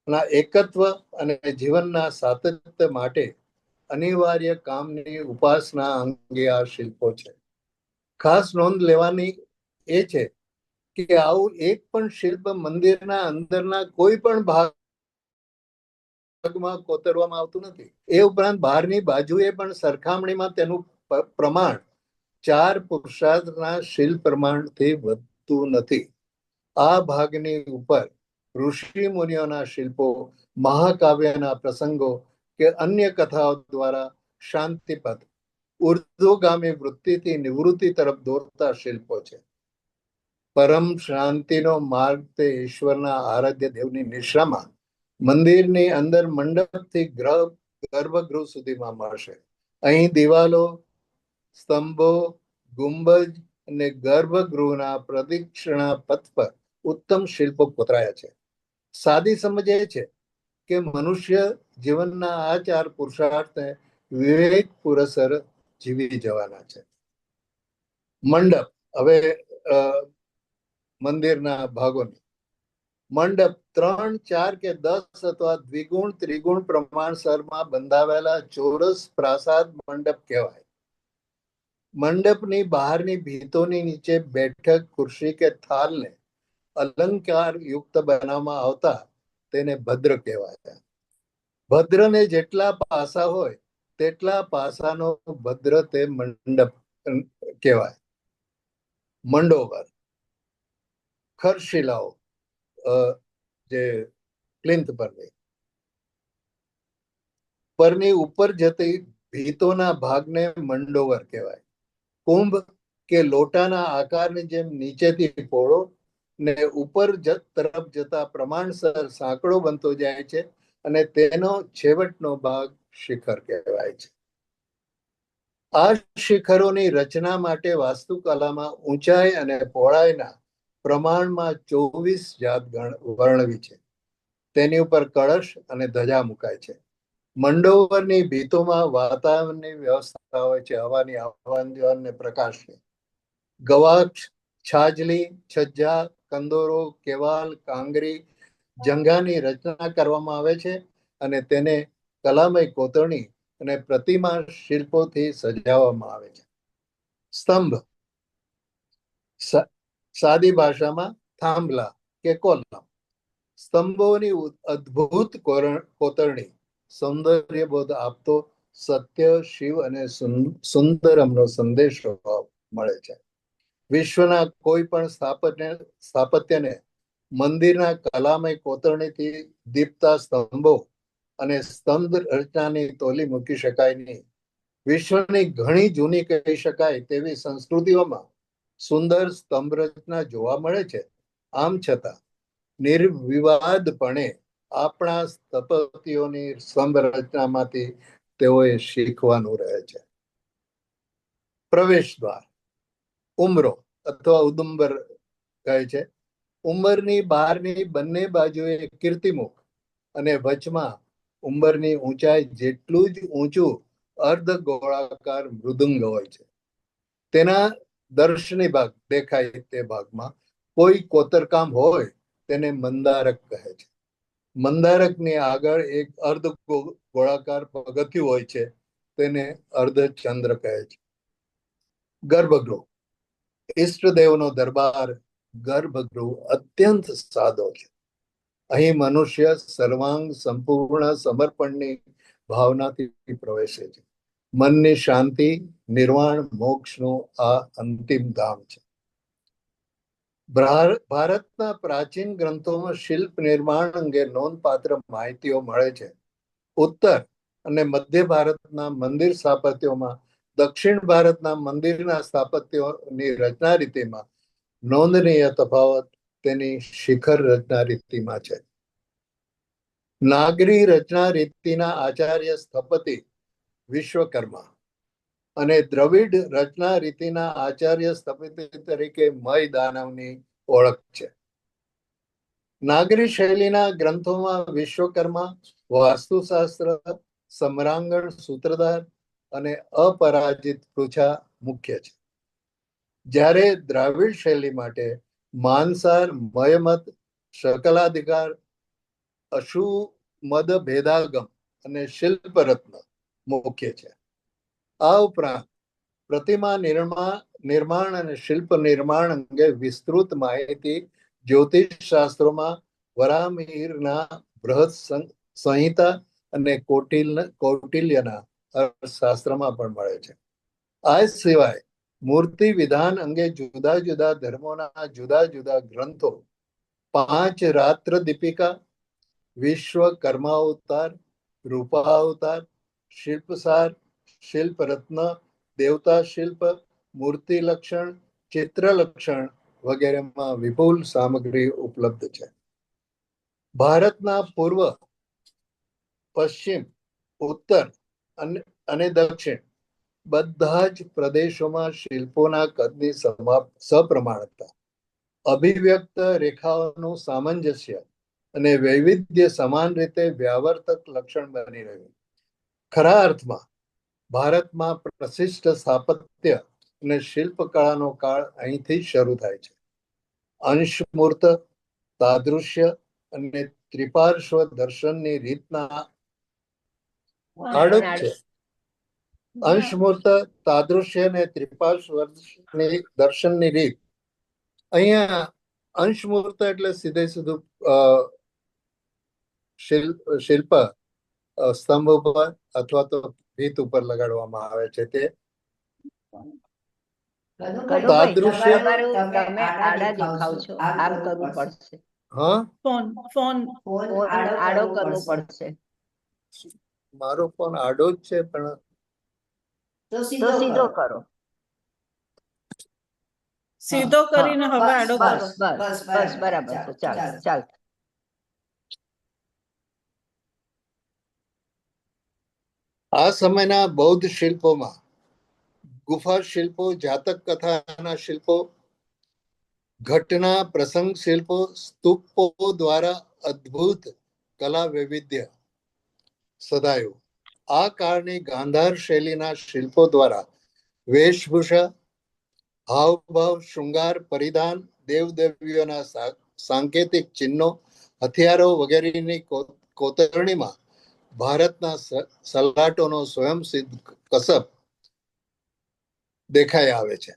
ના એકત્વ અને જીવનના સાતત્ય માટે અનિવાર્ય કામની ઉપાસના અંગે આ શિલ્પો છે. ખાસ નોંધ લેવાની એ છે કે આવું એક પણ શિલ્પ મંદિરના અંદરના કોઈ પણ ભાગમાં કોતરવામાં આવતું નથી. એ ઉપરાંત બહારની બાજુએ પણ સરખામણીમાં તેનું પ્રમાણ 4 પુરુષાર્થના શિલ્પ પ્રમાણથી વધતું નથી. આ ભાગની ઉપર ઋષિ મુનિઓના શિલ્પો, મહાકાવ્યના પ્રસંગો કે અન્ય કથાઓ દ્વારા શાંતિપદ, ઉર્ધ્વગામી વૃત્તિથી નિવૃત્તિ તરફ દોરતા શિલ્પો છે. પરમ શાંતિનો માર્ગ તે ઈશ્વરના આરાધ્ય દેવની નિશ્રામાં મંદિરની અંદર મંડપથી ગર્ભગૃહ સુધીમાં મળશે. અહીં દિવાલો, સ્તંભો, ગુંબજ અને ગર્ભગૃહના પ્રદક્ષિણા પથ પર ઉત્તમ શિલ્પો કોતરાયા છે. સાદી સમજ એ છે કે મનુષ્ય જીવનના આ 4 પુરુષાર્થને વિવેક પુરસર જીવી જવાના છે. મંડપ, હવે મંદિરના ભાગોની મંડપ 3, 4 કે 10 અથવા દ્વિગુણ ત્રિગુણ પ્રમાણસરમાં બંધાવેલા ચોરસ પ્રાસાદ મંડપ કહેવાય. મંડપની બહારની ભીતોની નીચે બેઠક ખુરશી કે થાલને અલંકાર યુક્ત બનાવવામાં આવતા તેને ભદ્ર કહેવાય. ભદ્રને જેટલા પાસા હોય તેટલા પાસાનો ભદ્ર તે મંડપ કહેવાય. મંડોબર, ખરશિલાઓ જે પ્લિન્થ પરની ઉપર જતી ભીતોના ભાગને મંડોવર કહેવાય. કુંભ કે લોટાના આકારની જેમ નીચેથી પહોળો ને ઉપર તરફ જતા પ્રમાણસર સાંકડો બનતો જાય છે અને તેનો છેવટનો ભાગ શિખર કહેવાય છે. આ શિખરોની રચના માટે વાસ્તુકલામાં ઊંચાઈ અને પહોળાઈના પ્રમાણમાં 24 જાત વર્ણવી છે. તેની ઉપર કળશ અને ધજા મુકાય છે. મંડોવરની ભીતોમાં વાતાવરણની વ્યવસ્થા હોય છે, હવાની આવન જાવન ને પ્રકાશની. ગવાક્ષ, છાજલી, છજ્જા, કંદોરો, કેવાલ, કાંગરી, જંગાની રચના કરવામાં આવે છે અને તેને કલામય કોતરણી અને પ્રતિમા શિલ્પોથી સજાવવામાં આવે છે. સ્તંભ, સાદી ભાષામાં થાંભલા કે કોલમ. સ્તંભોની અદ્ભુત કોતરણી સૌંદર્યબોધ આપતો સત્ય, શિવ અને સુંદરમનો સંદેશો મળે છે. વિશ્વના કોઈ પણ સ્થાપત્યને મંદિરના કલામય કોતરણીથી દીપતા સ્તંભો અને સ્તંભ રચનાની તોલી મૂકી શકાય નહીં. વિશ્વની ઘણી જૂની કહી શકાય તેવી સંસ્કૃતિઓમાં સુંદર સ્તંભ રચના જોવા મળે છે. આમ છતાં નિર્વિવાદપણે આપણા સ્થપતિઓની સ્તંભ રચનામાંથી તેઓએ શીખવાનું રહે છે. પ્રવેશ દ્વાર, ઉમરો અથવા ઉદુંબર કહે છે. ઉંબરની બહારની બંને બાજુએ કીર્તિમુખ અને વચમાં ઉંબરની ઊંચાઈ જેટલું જ ઊંચું અર્ધ ગોળાકાર મૃદુંગ હોય છે. તેના દર્શની ભાગ દેખાય તે ભાગમાં કોઈ કોતરકામ હોય તેને મંદારક કહે છે. મંદારકની આગળ એક અર્ધ ગોળાકાર પગથિયું હોય છે, તેને અર્ધચંદ્ર કહે છે. ગર્ભગૃહ, ઈષ્ટદેવનો દરબાર ગર્ભગૃહ અત્યંત સાદો છે. અહીં મનુષ્ય સર્વાંગ સંપૂર્ણ સમર્પણની ભાવનાથી પ્રવેશે છે. મનની શાંતિ, નિર્વાણ, મોક્ષનું આ અંતિમ ધામ છે. ભારતના પ્રાચીન ગ્રંથોમાં શિલ્પ નિર્માણ અંગે નોંધપાત્ર માહિતીઓ મળે છે. ઉત્તર અને મધ્ય ભારતના મંદિર સ્થાપત્યોમાં દક્ષિણ ભારતના મંદિરના સ્થાપત્યોની રચના રીતિમાં નોંધનીય તફાવત તેની શિખર રચના રીતિમાં છે. નાગરી રચના રીતિના આચાર્ય સ્થપતિ વિશ્વકર્મા અને દ્રવિડ રચના રીતિના આચાર્ય સ્થપતિ તરીકે મય દાનવની ઓળખ છે. નાગરી શૈલીના ગ્રંથોમાં વિશ્વકર્મા, વાસ્તુશાસ્ત્ર, સમ્રાંગણ, સૂત્રધાર અને અપરાજિત પૃછા મુખ્ય છે. જ્યારે દ્રાવિડ શૈલી માટે માનસાર, મયમત, શકલાધિકાર, અશુમદ ભેદાગમ અને શિલ્પરત્ન મુખ્ય છે. આ ઉપરાંત પ્રતિમા નિર્માણ અને શિલ્પ નિર્માણ અંગે વિસ્તૃત માહિતી જ્યોતિષ શાસ્ત્રોમાં વરાહમિહિરના બૃહદ સંહિતા અને કૌટિલ્યના અર્થશાસ્ત્રમાં પણ મળે છે. આ સિવાય મૂર્તિ વિધાન અંગે જુદા જુદા ધર્મોના જુદા જુદા ગ્રંથો 5 રાત્ર દીપિકા, વિશ્વકર્માવતાર, રૂપાવતાર, શિલ્પસાર, શિલ્પરત્ન, દેવતા શિલ્પ, મૂર્તિ લક્ષણ, ચિત્ર લક્ષણ વગેરેમાં વિપુલ સામગ્રી ઉપલબ્ધ છે. ભારતના પૂર્વ, પશ્ચિમ, ઉત્તર અને દક્ષિણ બધા જ પ્રદેશોમાં શિલ્પોના કદની સપ્રમાણતા, અભિવ્યક્ત રેખાઓનું સામંજસ્ય અને વૈવિધ્ય સમાન રીતે વ્યાવર્તક લક્ષણ બની રહ્યું. ખરા અર્થમાં ભારતમાં પ્રશિષ્ટ સ્થાપત્ય અને શિલ્પકળાનો કાળ અહીંથી શરૂ થાય છે. અંશમૂર્ત, તાદૃશ્ય અને ત્રિપાર્શ્વ દર્શનની રીતના આડોક છે. અંશમૂર્ત, તાદૃશ્ય અને ત્રિપાર્શ્વ દર્શનની રીત. અહીંયા અંશમૂર્ત એટલે સીધે સીધું શિલ્પ સ્તંભ ઉપર અથવા તો ભીત ઉપર લગાડવામાં આવે છે. તે તાદૃશ્ય તમે આડા દેખાવ છો, આમ કરવું પડશે. હા, ફોન આડો કરવો પડશે. મારો ફોન આડો જ છે, પણ તો સીધો કરો. સીધો કરીને હવે આડો કરો. બસ બરાબર છે. ચાલ. આ સમયના બૌદ્ધ શિલ્પોમાં ગુફા શિલ્પો, જાતક કથાના શિલ્પો, ઘટના પ્રસંગ શિલ્પો, સ્તૂપો દ્વારા અદ્ભુત કલા વૈવિધ્ય સદાયું. આ કાળની ગાંધાર શૈલીના શિલ્પો દ્વારા વેશભૂષા, હાવભાવ, શૃંગાર, પરિધાન, દેવદેવીઓના સાંકેતિક ચિહ્નો, હથિયારો વગેરેની કોતરણીમાં ભારતના સલાટોનો સ્વયંસિદ્ધ કસબ દેખાઈ આવે છે.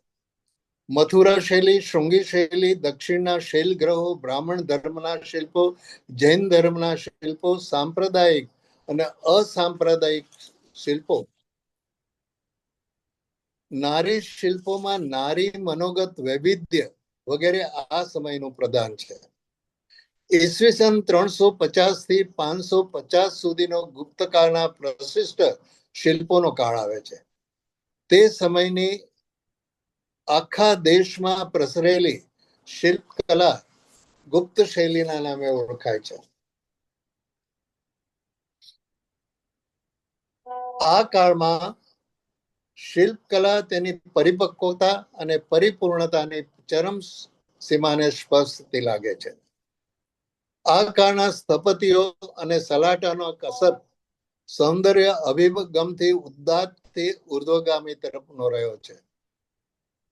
મથુરા શૈલી, શૃંગી શૈલી, દક્ષિણના શૈલગ્રહો, બ્રાહ્મણ ધર્મના શિલ્પો, જૈન ધર્મના શિલ્પો, સાંપ્રદાયિક અને અસાંપ્રદાયિક શિલ્પો, નારી શિલ્પોમાં નારી મનોગત વૈવિધ્ય વગેરે આ સમયનું પ્રદાન છે. ઈસવીસન 350 થી 550 સુધીનો ગુપ્તકાળના પ્રશિષ્ટ શિલ્પોનો કાળ આવે છે. તે સમયની આખા દેશમાં પ્રસરેલી શિલ્પકલા ગુપ્ત શૈલીના નામે ઓળખાય છે. આ કાળમાં શિલ્પકલા તેની પરિપક્વતા અને પરિપૂર્ણતાની ચરમ સીમાને સ્પર્શતી લાગે છે. આ કાળના સ્થપતિઓ અને સલાટાનો કસબ સૌંદર્ય અભિગમથી ઉદાત્તથી ઉર્ધ્વગામી તરફનો રહ્યો છે.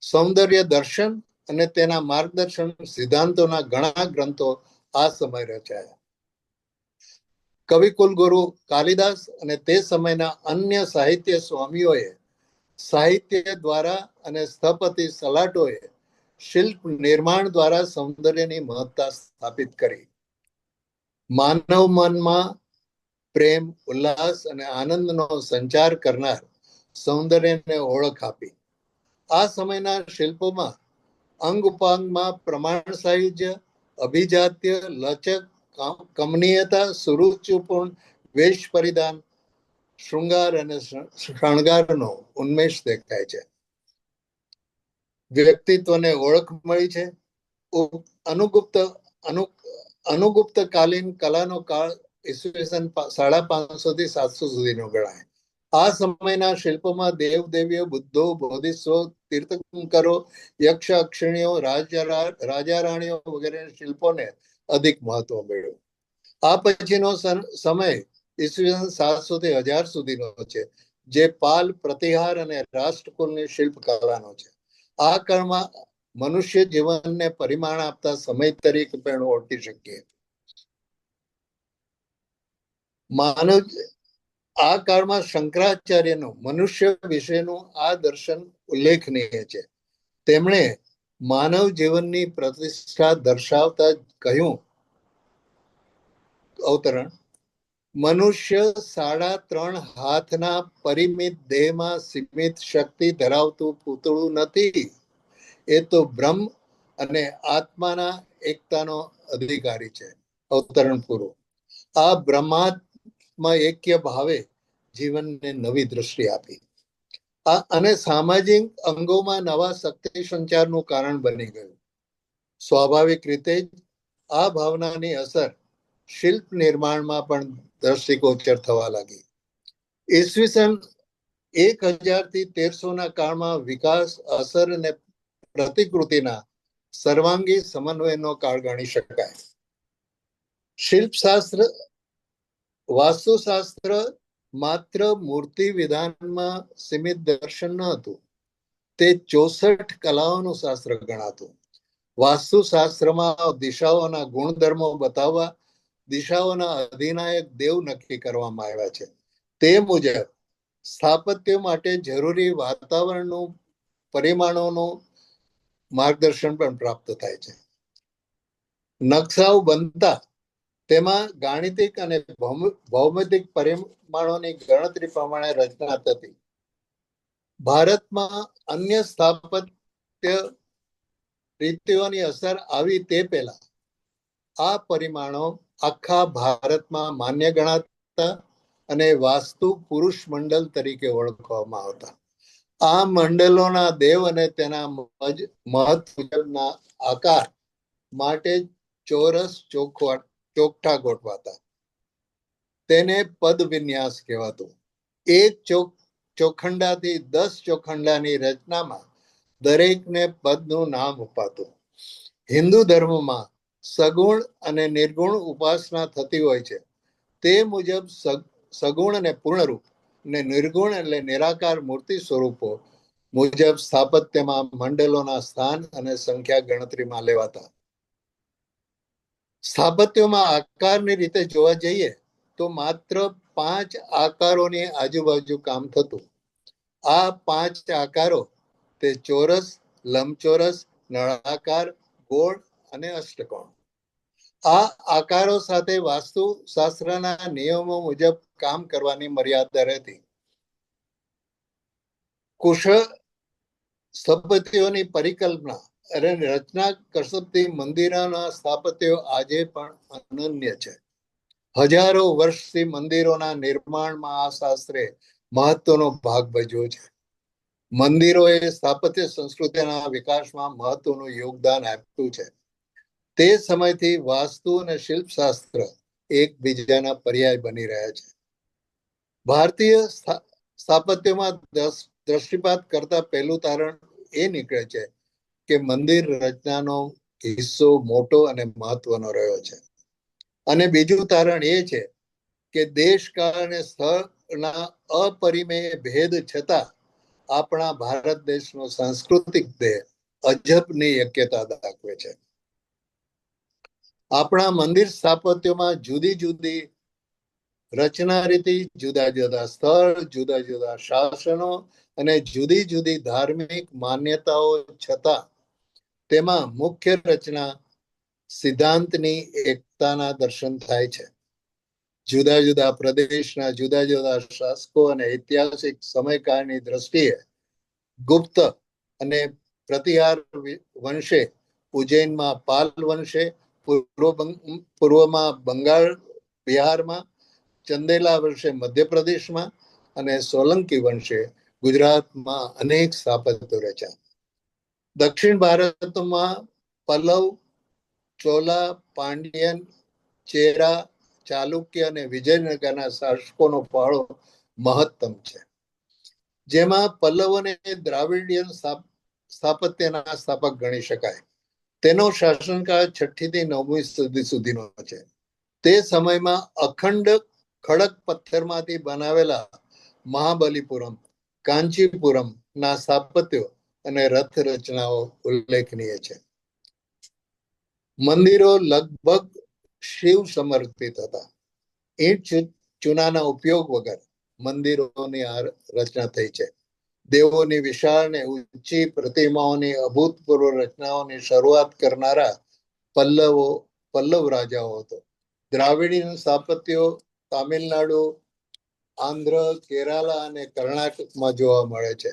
સૌંદર્ય દર્શન અને તેના માર્ગદર્શન સિદ્ધાંતોના ઘણા ગ્રંથો આ સમય રચાયા. કવિકુલગુરુ કાલિદાસ અને તે સમયના અન્ય સાહિત્ય સ્વામીઓએ સાહિત્ય દ્વારા અને સ્થપતિ સલાટોએ શિલ્પ નિર્માણ દ્વારા સૌંદર્યની મહત્તા સ્થાપિત કરી. માનવ મનમાં પ્રેમ, ઉલ્લાસ અને આનંદનો સંચાર કરનાર સૌંદર્યને ઓળખ આપી. આ સમયના શિલ્પોમાં અંગ ઉપાંગમાં પ્રમાણ સાયુજ્ય, અભિજાત્ય, લચક, કમનીયતા, સુરુચિપૂર્ણ વેશ પરિધાન, શૃંગાર અને શણગારનો ઉન્મેષ દેખાય છે. વ્યક્તિત્વને ઓળખ મળી છે. અનુગુપ્ત અનુગુપ્તકાલીન કલાનો કાળ ઈસવીસન 550 થી 700 સુધીનો ગણાય. આ સમયના શિલ્પોમાં દેવ દેવીઓ, બુદ્ધો, બોધિસત્વો, તીર્થંકરો, યક્ષ, અક્ષિણીઓ, રાજા રાણીઓ વગેરે શિલ્પોને અધિક મહત્વ મળ્યું. આ પછીનો સમય ઈસવીસન 700 થી 1000 સુધીનો છે, જે પાલ, પ્રતિહાર અને રાષ્ટ્રકુલની શિલ્પ કલાનો છે. આ કાળમાં મનુષ્ય જીવનને પરિમાણ આપતા સમય તરીકે પણ ઓળખી શકીએ. માનવ આ કાળમાં શંકરાચાર્યનું મનુષ્ય વિશેનું આ દર્શન ઉલ્લેખનીય છે. તેમણે માનવ જીવનની પ્રતિષ્ઠા દર્શાવતા કહ્યું, અવતરણ: મનુષ્ય 3.5 હાથના પરિમિત દેહમાં સીમિત શક્તિ ધરાવતું પૂતળું નથી. એ તો બ્રહ્મ અને આત્માના એકતાનો અધિકારી છે. અવતરણ પૂરું. આ બ્રહ્માત્મા એક્ય ભાવે જીવનને નવી દ્રષ્ટિ આપી અને સામાજિક અંગોમાં નવા શક્તિ સંચારનું કારણ બની ગયું. સ્વાભાવિક રીતે જ આ ભાવનાની અસર શિલ્પ નિર્માણમાં પણ દ્રષ્ટિગોચર થવા લાગી. ઈસવીસન 1000 થી 1300 કાળમાં વિકાસ, અસર અને પ્રતિકૃતિના સર્વાંગી સમન્વયનો કાળ ગણી શકાય. શિલ્પશાસ્ત્ર, વાસ્તુશાસ્ત્ર માત્ર મૂર્તિ વિધાનમાં સીમિત દર્શન ન હતું, તે 64 કલાઓનું શાસ્ત્ર ગણાતું. વાસ્તુશાસ્ત્રમાં દિશાઓના ગુણધર્મો બતાવવા દિશાઓના અધિનાયક દેવ નક્કી કરવામાં આવ્યા છે. તે મુજબ સ્થાપત્ય માટે જરૂરી વાતાવરણનું પરિમાણોનું માર્ગદર્શન પણ પ્રાપ્ત થાય છે. નકશાઓ બનતા તેમાં ગાણિતિક અને ભૌમિતિક પરિમાણોની ગણતરી પ્રમાણે રચના થતી. ભારતમાં અન્ય સ્થાપત્ય રીતિઓની અસર આવી તે પહેલા આ પરિમાણો આખા ભારતમાં માન્ય ગણાતા અને વાસ્તુ પુરુષ મંડળ તરીકે ઓળખવામાં આવતા. આ મંડળોના દેવ અને તેના મહત્વના આકાર માટે ચોરસ ચોકઠા ગોઠવાતા. તેને પદ વિન્યાસ કહેવાતું. એક ચોખંડાથી 10 ચોખંડાની રચનામાં દરેકને પદનું નામ અપાતું. હિન્દુ ધર્મમાં સગુણ અને નિર્ગુણ ઉપાસના થતી હોય છે. તે મુજબ સગુણ અને પૂર્ણરૂપ અને નિર્ગુણ એટલે નિરાકાર મૂર્તિ સ્વરૂપો મુજબ સ્થાપત્યમાં મંડળોના સ્થાન અને સંખ્યા ગણતરીમાં લેવાતા. સ્થાપત્યોમાં આકારની રીતે જોવા જઈએ તો માત્ર 5 આકારોની આજુબાજુ કામ થતું. આ 5 આકારો તે ચોરસ, લંબચોરસ, નળાકાર, ગોળ અને અષ્ટકોણ. આ આકારો સાથે વાસ્તુશાસ્ત્રના નિયમો મુજબ કામ કરવાની મર્યાદા રહેતી. કુશળ સ્થપતિઓની પરિકલ્પના અને રચના કસરતી મંદિરોના સ્થાપત્યો આજે પણ અનન્ય છે. હજારો વર્ષથી મંદિરોના નિર્માણમાં આ શાસ્ત્રે મહત્વનો ભાગ ભજવ્યો છે. મંદિરોએ સ્થાપત્ય સંસ્કૃતિના વિકાસમાં મહત્વનું યોગદાન આપ્યું છે. તે સમયથી વાસ્તુ અને શિલ્પશાસ્ત્ર એકબીજાના પર્યાય બની રહ્યા છે. ભારતીય સ્થાપત્યમાં દ્રષ્ટિપાત કરતા પહેલું તારણ એ નીકળે છે કે મંદિર રચનાનો હિસ્સો મોટો અને મહત્વનો રહ્યો છે. અને બીજું તારણ એ છે કે દેશકાળ અને સ્થળના અપરિમેય ભેદ છતાં આપણા ભારત દેશનો સાંસ્કૃતિક દેહ અજબની યક્યતા દાખવે છે. આપણા મંદિર સ્થાપત્યોમાં જુદી જુદી રચના રીતિ, જુદા જુદા સ્થળ, જુદા જુદા શાસનો અને જુદી જુદી ધાર્મિક માન્યતાઓ છતાં તેમાં મુખ્ય રચના સિદ્ધાંતની એકતાના દર્શન થાય છે. જુદા જુદા પ્રદેશના જુદા જુદા શાસકો અને ઐતિહાસિક સમયકાળની દ્રષ્ટિએ ગુપ્ત અને પ્રતિહાર વંશે ઉજ્જૈનમાં પાલ વંશે, પૂર્વમાં બંગાળ બિહારમાં, ચંદેલા વંશે મધ્યપ્રદેશમાં અને સોલંકી વંશે ગુજરાતમાં અનેક સ્થાપત્યો રચ્યા. દક્ષિણ ભારતમાં પલ્લવ, ચોલા, પાંડ્યન, ચેરા, ચાલુક્ય અને વિજયનગરના શાસકોનો ફાળો મહત્તમ છે. જેમાં પલ્લવોને દ્રાવિડિયન સ્થાપત્યના સ્થાપક ગણી શકાય. તેનો શાસનકાળ 6મી થી 9મી સદી સુધીનો છે. તે સમયમાં અખંડ ખડક પથ્થરમાંથી બનાવેલા મહાબલીપુરમ, કાંચીપુરમ ના સ્થાપત્યો અને રથ રચનાઓ ઉલ્લેખનીય છે. મંદિરો લગભગ શિવ સમર્પિત હતા. ઈંટ ચૂનાના ઉપયોગ વગર મંદિરોની આ રચના થઈ છે. દેવોની વિશાળ ને ઊંચી પ્રતિમાઓની અભૂતપૂર્વ રચનાઓની શરૂઆત કરનારા પલ્લવ રાજાઓ હતો. દ્રાવિડીયન સ્થાપત્યો તામિલનાડુ, આંધ્ર, કેરાલા અને કર્ણાટકમાં જોવા મળે છે.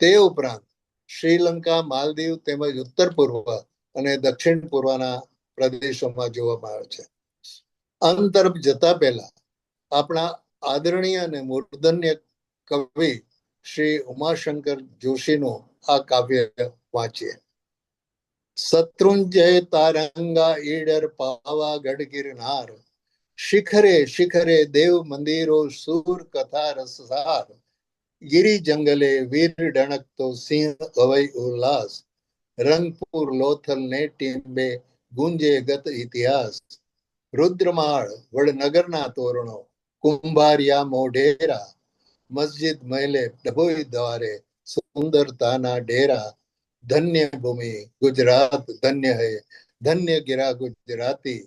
તે ઉપરાંત શ્રીલંકા, માલદીવ તેમજ ઉત્તર પૂર્વ અને દક્ષિણ પૂર્વના પ્રદેશોમાં જોવા મળે છે. અંત તરફ જતા પહેલા આપણા આદરણીય અને મૂર્ધન્ય કવિ શ્રી ઉમાશંકર જોશીનું આ કાવ્ય વાંચીએ. શત્રુંજય તારંગા ઈડર પાવાગઢ ગિરનાર, શિખરે શિખરે દેવ મંદિરો સૂર કથા રસસાર, ગિરી જંગલે વીર ડણકતો સિંહ અવય ઉલ્લાસ, રંગપુર લોથલ ને ટીંબે ગુંજે ગત ઇતિહાસ, રુદ્રમાળ વડનગરના તોરણો કુંભારિયા મોઢેરા, મસ્જિદ મહેલે ડભોઈ દ્વારે સુંદરતાના ડેરા, ધન્ય ભૂમિ ગુજરાત ધન્ય હૈ, ધન્ય ગિરા ગુજરાતી,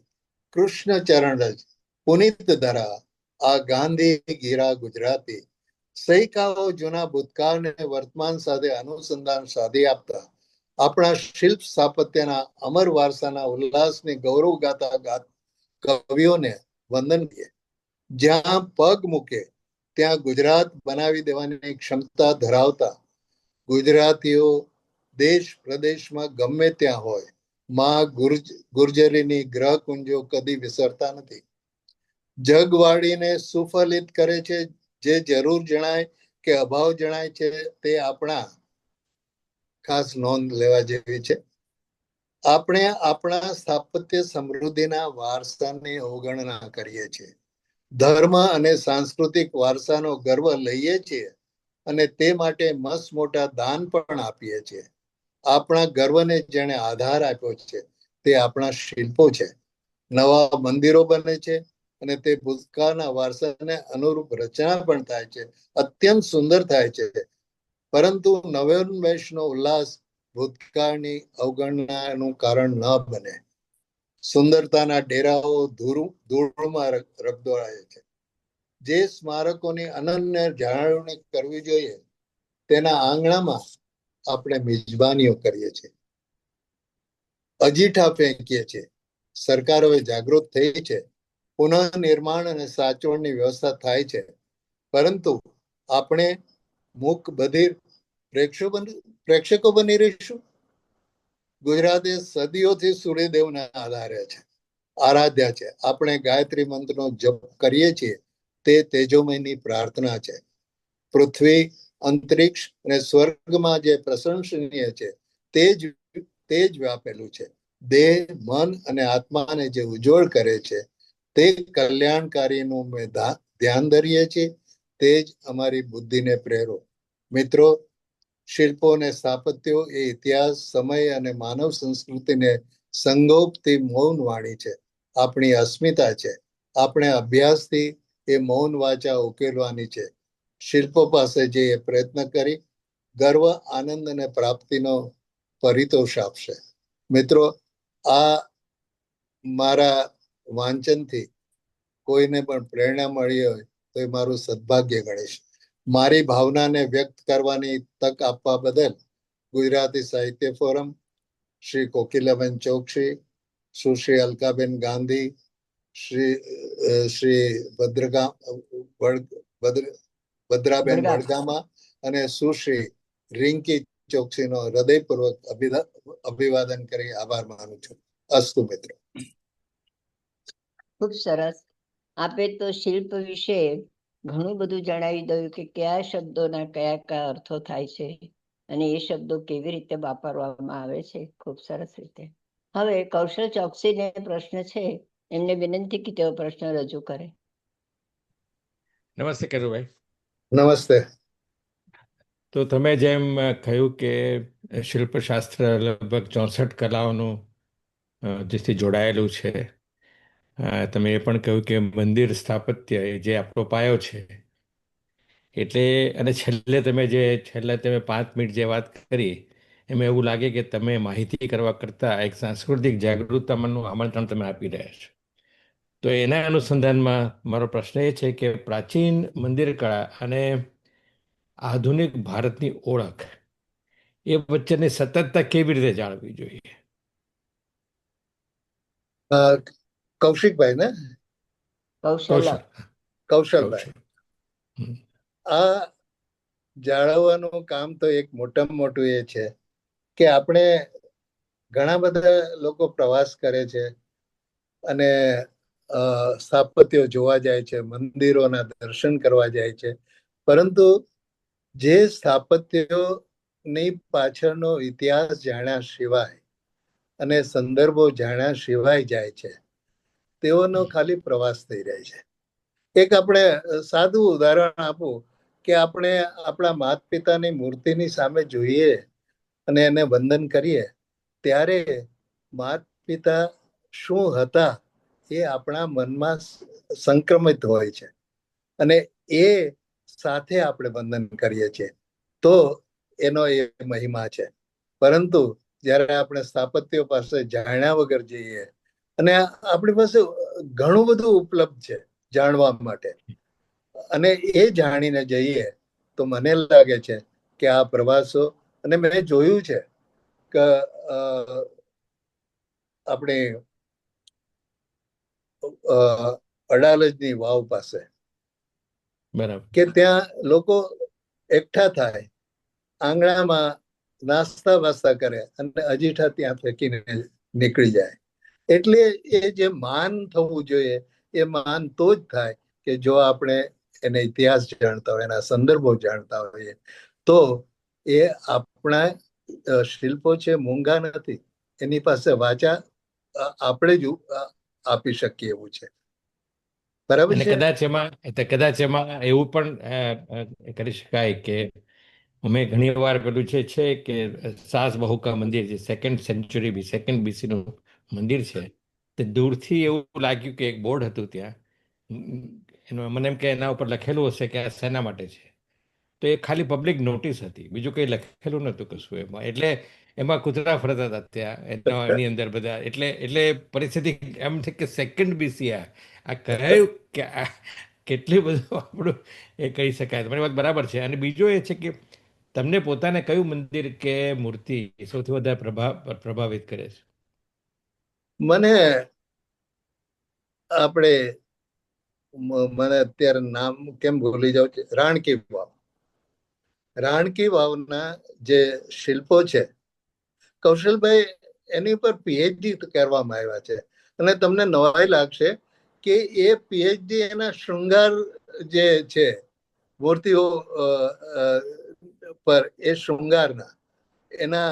કૃષ્ણ ચરણ રજ પુનિત ધરા, આ ગાંધી ગીરા ગુજરાતી. સૈકાઓ જૂના ભૂતકાળને વર્તમાન સાથે અનુસંધાન સાધી આપતા આપણા શિલ્પ સ્થાપત્યના અમર વારસાના ઉલ્લાસની ગૌરવ ગાતા કવિઓને વંદન કરીએ. જ્યાં પગ મૂકે ત્યાં ગુજરાત બનાવી દેવાની ક્ષમતા ધરાવતા ગુજરાતીઓ દેશ પ્રદેશમાં ગમે ત્યાં હોય, માં ગુર્જરીની ગ્રહ કુંજો કદી વિસરતા નથી. જગવાડીને સુફલિત કરે છે. જે જરૂર જણાય કે અભાવ જણાય છે તે આપણા ખાસ નોંધ લેવા જેવી છે. આપણે આપણા સ્થાપત્ય સમૃદ્ધિના વારસાની અવગણના કરીએ છીએ. ધર્મ અને સાંસ્કૃતિક વારસાનો ગર્વ લઈએ છીએ અને તે માટે મસ્ત મોટા દાન પણ આપીએ છીએ. આપણા ગર્વને જેણે આધાર આપ્યો છે તે આપણા શિલ્પો છે. નવા મંદિરો બને છે અને તે ભૂતકાળના વારસાને અનુરૂપ રચના પણ થાય છે, અત્યંત સુંદર થાય છે. પરંતુ નવોન્મેષનો ઉલ્લાસ ભૂતકાળની અવગણનાનું કારણ ન બને. સુંદરતાના ડેરાઓ ધૂળમાં રગદોળાય છે. જે સ્મારકોની અનન્ય જાળવણી કરવી જોઈએ તેના આંગણામાં આપણે મિજબાનીઓ કરીએ છીએ, અજીઠા ફેંકીએ છીએ. સરકાર હવે જાગૃત થઈ છે, પુનઃનિર્માણ અને સાચવણની વ્યવસ્થા થાય છે, પરંતુ આપણે મૂક બધિર પ્રેક્ષકો બની રહીશું. ગુજરાતે સદીઓથી સૂર્યદેવના આધારે છે, આરાધ્યા છે. આપણે ગાયત્રી મંત્રનો જપ કરીએ છીએ તે તેજોમયની પ્રાર્થના છે. પૃથ્વી, અંતરિક્ષ અને સ્વર્ગમાં જે પ્રશંસનીય છે તે જ વ્યાપેલું છે. દેહ, મન અને આત્માને જે ઉજ્જવળ કરે છે તે કલ્યાણકારીનું મેં ધ્યાન ધરીએ છીએ. તે જ અમારી બુદ્ધિને પ્રેરો. મિત્રો, શિલ્પો અને સ્થાપત્યો એ ઇતિહાસ, સમય અને માનવ સંસ્કૃતિને સંગોપતી મૌન વાણી છે. આપણી અસ્મિતા છે. આપણે અભ્યાસથી એ મૌન વાચા ઉકેલવાની છે. શિલ્પો પાસે જઈએ પ્રયત્ન કરી ગર્વ, આનંદ અને પ્રાપ્તિનો પરિતોષ આપશે. મિત્રો, આ મારા વાંચનથી કોઈને પણ પ્રેરણા મળી હોય તો એ મારું સદભાગ્ય ગણીશ. મારી ભાવનાને વ્યક્ત કરવાની તક આપવા બદલ ગુજરાતી સાહિત્ય ફોરમ, શ્રી કોકિલાબેન ચોકસી, સુશ્રી અલકાબેન ગાંધી, શ્રી ભદ્રાબેન વડગામા અને સુશ્રી રિંકી ચોકસીનો હૃદયપૂર્વક અભિવાદન કરી આભાર માનું છું. અસ્તુ મિત્રો. ખૂબ સરસ. આપે તો શિલ્પ વિશે ઘણું બધું જણાવી દઉં કે કયા શબ્દોના કયા કયા અર્થો થાય છે અને એ શબ્દો કેવી રીતે વાપરવામાં આવે છે. ખૂબ સરસ રીતે. હવે કૌશલ ચોકસીને પ્રશ્ન છે, એમને વિનંતી કે તેઓ પ્રશ્ન રજૂ કરે. નમસ્તે કરુભાઈ. નમસ્તે. તો તમે જેમ કહ્યું કે શિલ્પશાસ્ત્ર લગભગ 64 કલાઓનું જેથી જોડાયેલું છે, તમે એ પણ કહ્યું કે મંદિર સ્થાપત્ય એ જે આપણો પાયો છે, એટલે અને છેલ્લે તમે 5 મિનિટ જે વાત કરી એમાં એવું લાગે કે તમે માહિતી કરવા કરતાં એક સાંસ્કૃતિક જાગૃતતાનું આમંત્રણ તમે આપી રહ્યા છો. તો એના અનુસંધાનમાં મારો પ્રશ્ન એ છે કે પ્રાચીન મંદિર કળા અને આધુનિક ભારતની ઓળખ એ વચ્ચેની સતતતા કેવી રીતે જાળવવી જોઈએ? કૌશિકભાઈ ને? કૌશલભાઈ, આ જાળવવાનું કામ તો એક મોટામાં મોટું એ છે કે આપણે ઘણા બધા લોકો પ્રવાસ કરે છે અને સ્થાપત્યો જોવા જાય છે, મંદિરોના દર્શન કરવા જાય છે, પરંતુ જે સ્થાપત્યોની પાછળનો ઇતિહાસ જાણ્યા સિવાય અને સંદર્ભો જાણ્યા સિવાય જાય છે, તેઓનો ખાલી પ્રવાસ થઈ જાય છે. એક આપણે સાદું ઉદાહરણ આપું કે આપણે આપણા માત પિતાની મૂર્તિની સામે જોઈએ અને એને વંદન કરીએ ત્યારે માત પિતા શું હતા એ આપણા મનમાં સંક્રમિત હોય છે અને એ સાથે આપણે વંદન કરીએ છીએ, તો એનો એ મહિમા છે. પરંતુ જ્યારે આપણે સ્થાપત્યો પાસે જાણ્યા વગર જઈએ અને આપણી પાસે ઘણું બધું ઉપલબ્ધ છે જાણવા માટે અને એ જાણીને જઈએ તો મને લાગે છે કે આ પ્રવાસો, અને મેં જોયું છે કે આપણે અડાલજની વાવ પાસે બરાબર કે ત્યાં લોકો એકઠા થાય, આંગણામાં નાસ્તા વાસ્તા કરે અને અજીઠા ત્યાં ફેંકીને નીકળી જાય. એટલે એ જે માન થવું જોઈએ એ માન તો જ થાય કે જો આપણે એને ઇતિહાસ જાણતા હોય, એના સંદર્ભો જાણતા હોઈએ, તો એ આપણા શિલ્પો છે મૂંગા નથી, એની પાસે વાચા આપણે જ આપી શકીએ એવું છે. બરાબર અને છે. કદાચ એમાં એવું પણ કરી શકાય કે અમે ઘણી વાર પેલું છે કે સાસ બહુ કા મંદિર છે, સેકન્ડ BC નું મંદિર છે, તે દૂરથી એવું લાગ્યું કે એક બોર્ડ હતું ત્યાં, એનું મને એમ કે એના ઉપર લખેલું હશે કે આ શેના માટે છે, તો એ ખાલી પબ્લિક નોટિસ હતી, બીજું કંઈ લખેલું નહોતું કશું એમાં. એટલે એમાં કૂતરા ફરતા હતા ત્યાં એની અંદર બધા. એટલે પરિસ્થિતિ એમ છે કે સેકન્ડ BC આ કહ્યું કે આ કેટલી બધું આપણું એ કહી શકાય. તમારી વાત બરાબર છે. અને બીજું એ છે કે તમને પોતાને કયું મંદિર કે મૂર્તિ સૌથી વધારે પ્રભાવિત કરે છે? મને મને અત્યારે નામ કેમ ભૂલી જાઉં છે, રાણકી વાવ. રાણકી વાવના જે શિલ્પો છે, કૌશલભાઈ એની ઉપર PhD કરવામાં આવ્યા છે અને તમને નવાઈ લાગશે કે એ PhD એના શૃંગાર જે છે મૂર્તિઓ પર, એ શૃંગારના, એના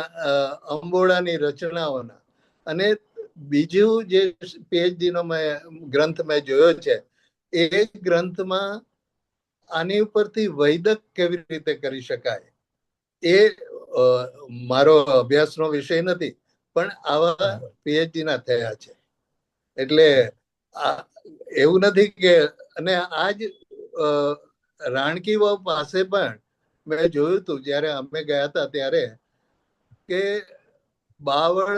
અંબોડાની રચનાઓના, અને બીજું જે PhD નો ગ્રંથ મેં જોયો છે, એ ગ્રંથમાં આની ઉપરથી વૈદક કેવી રીતે કરી શકાય, એ મારો અભ્યાસનો વિષય નથી, પણ આવા PhD ના થયા છે. એટલે એવું નથી કે, અને આજ રાણકી વાવ પાસે પણ મેં જોયું હતું જ્યારે અમે ગયા હતા ત્યારે, કે બાવળ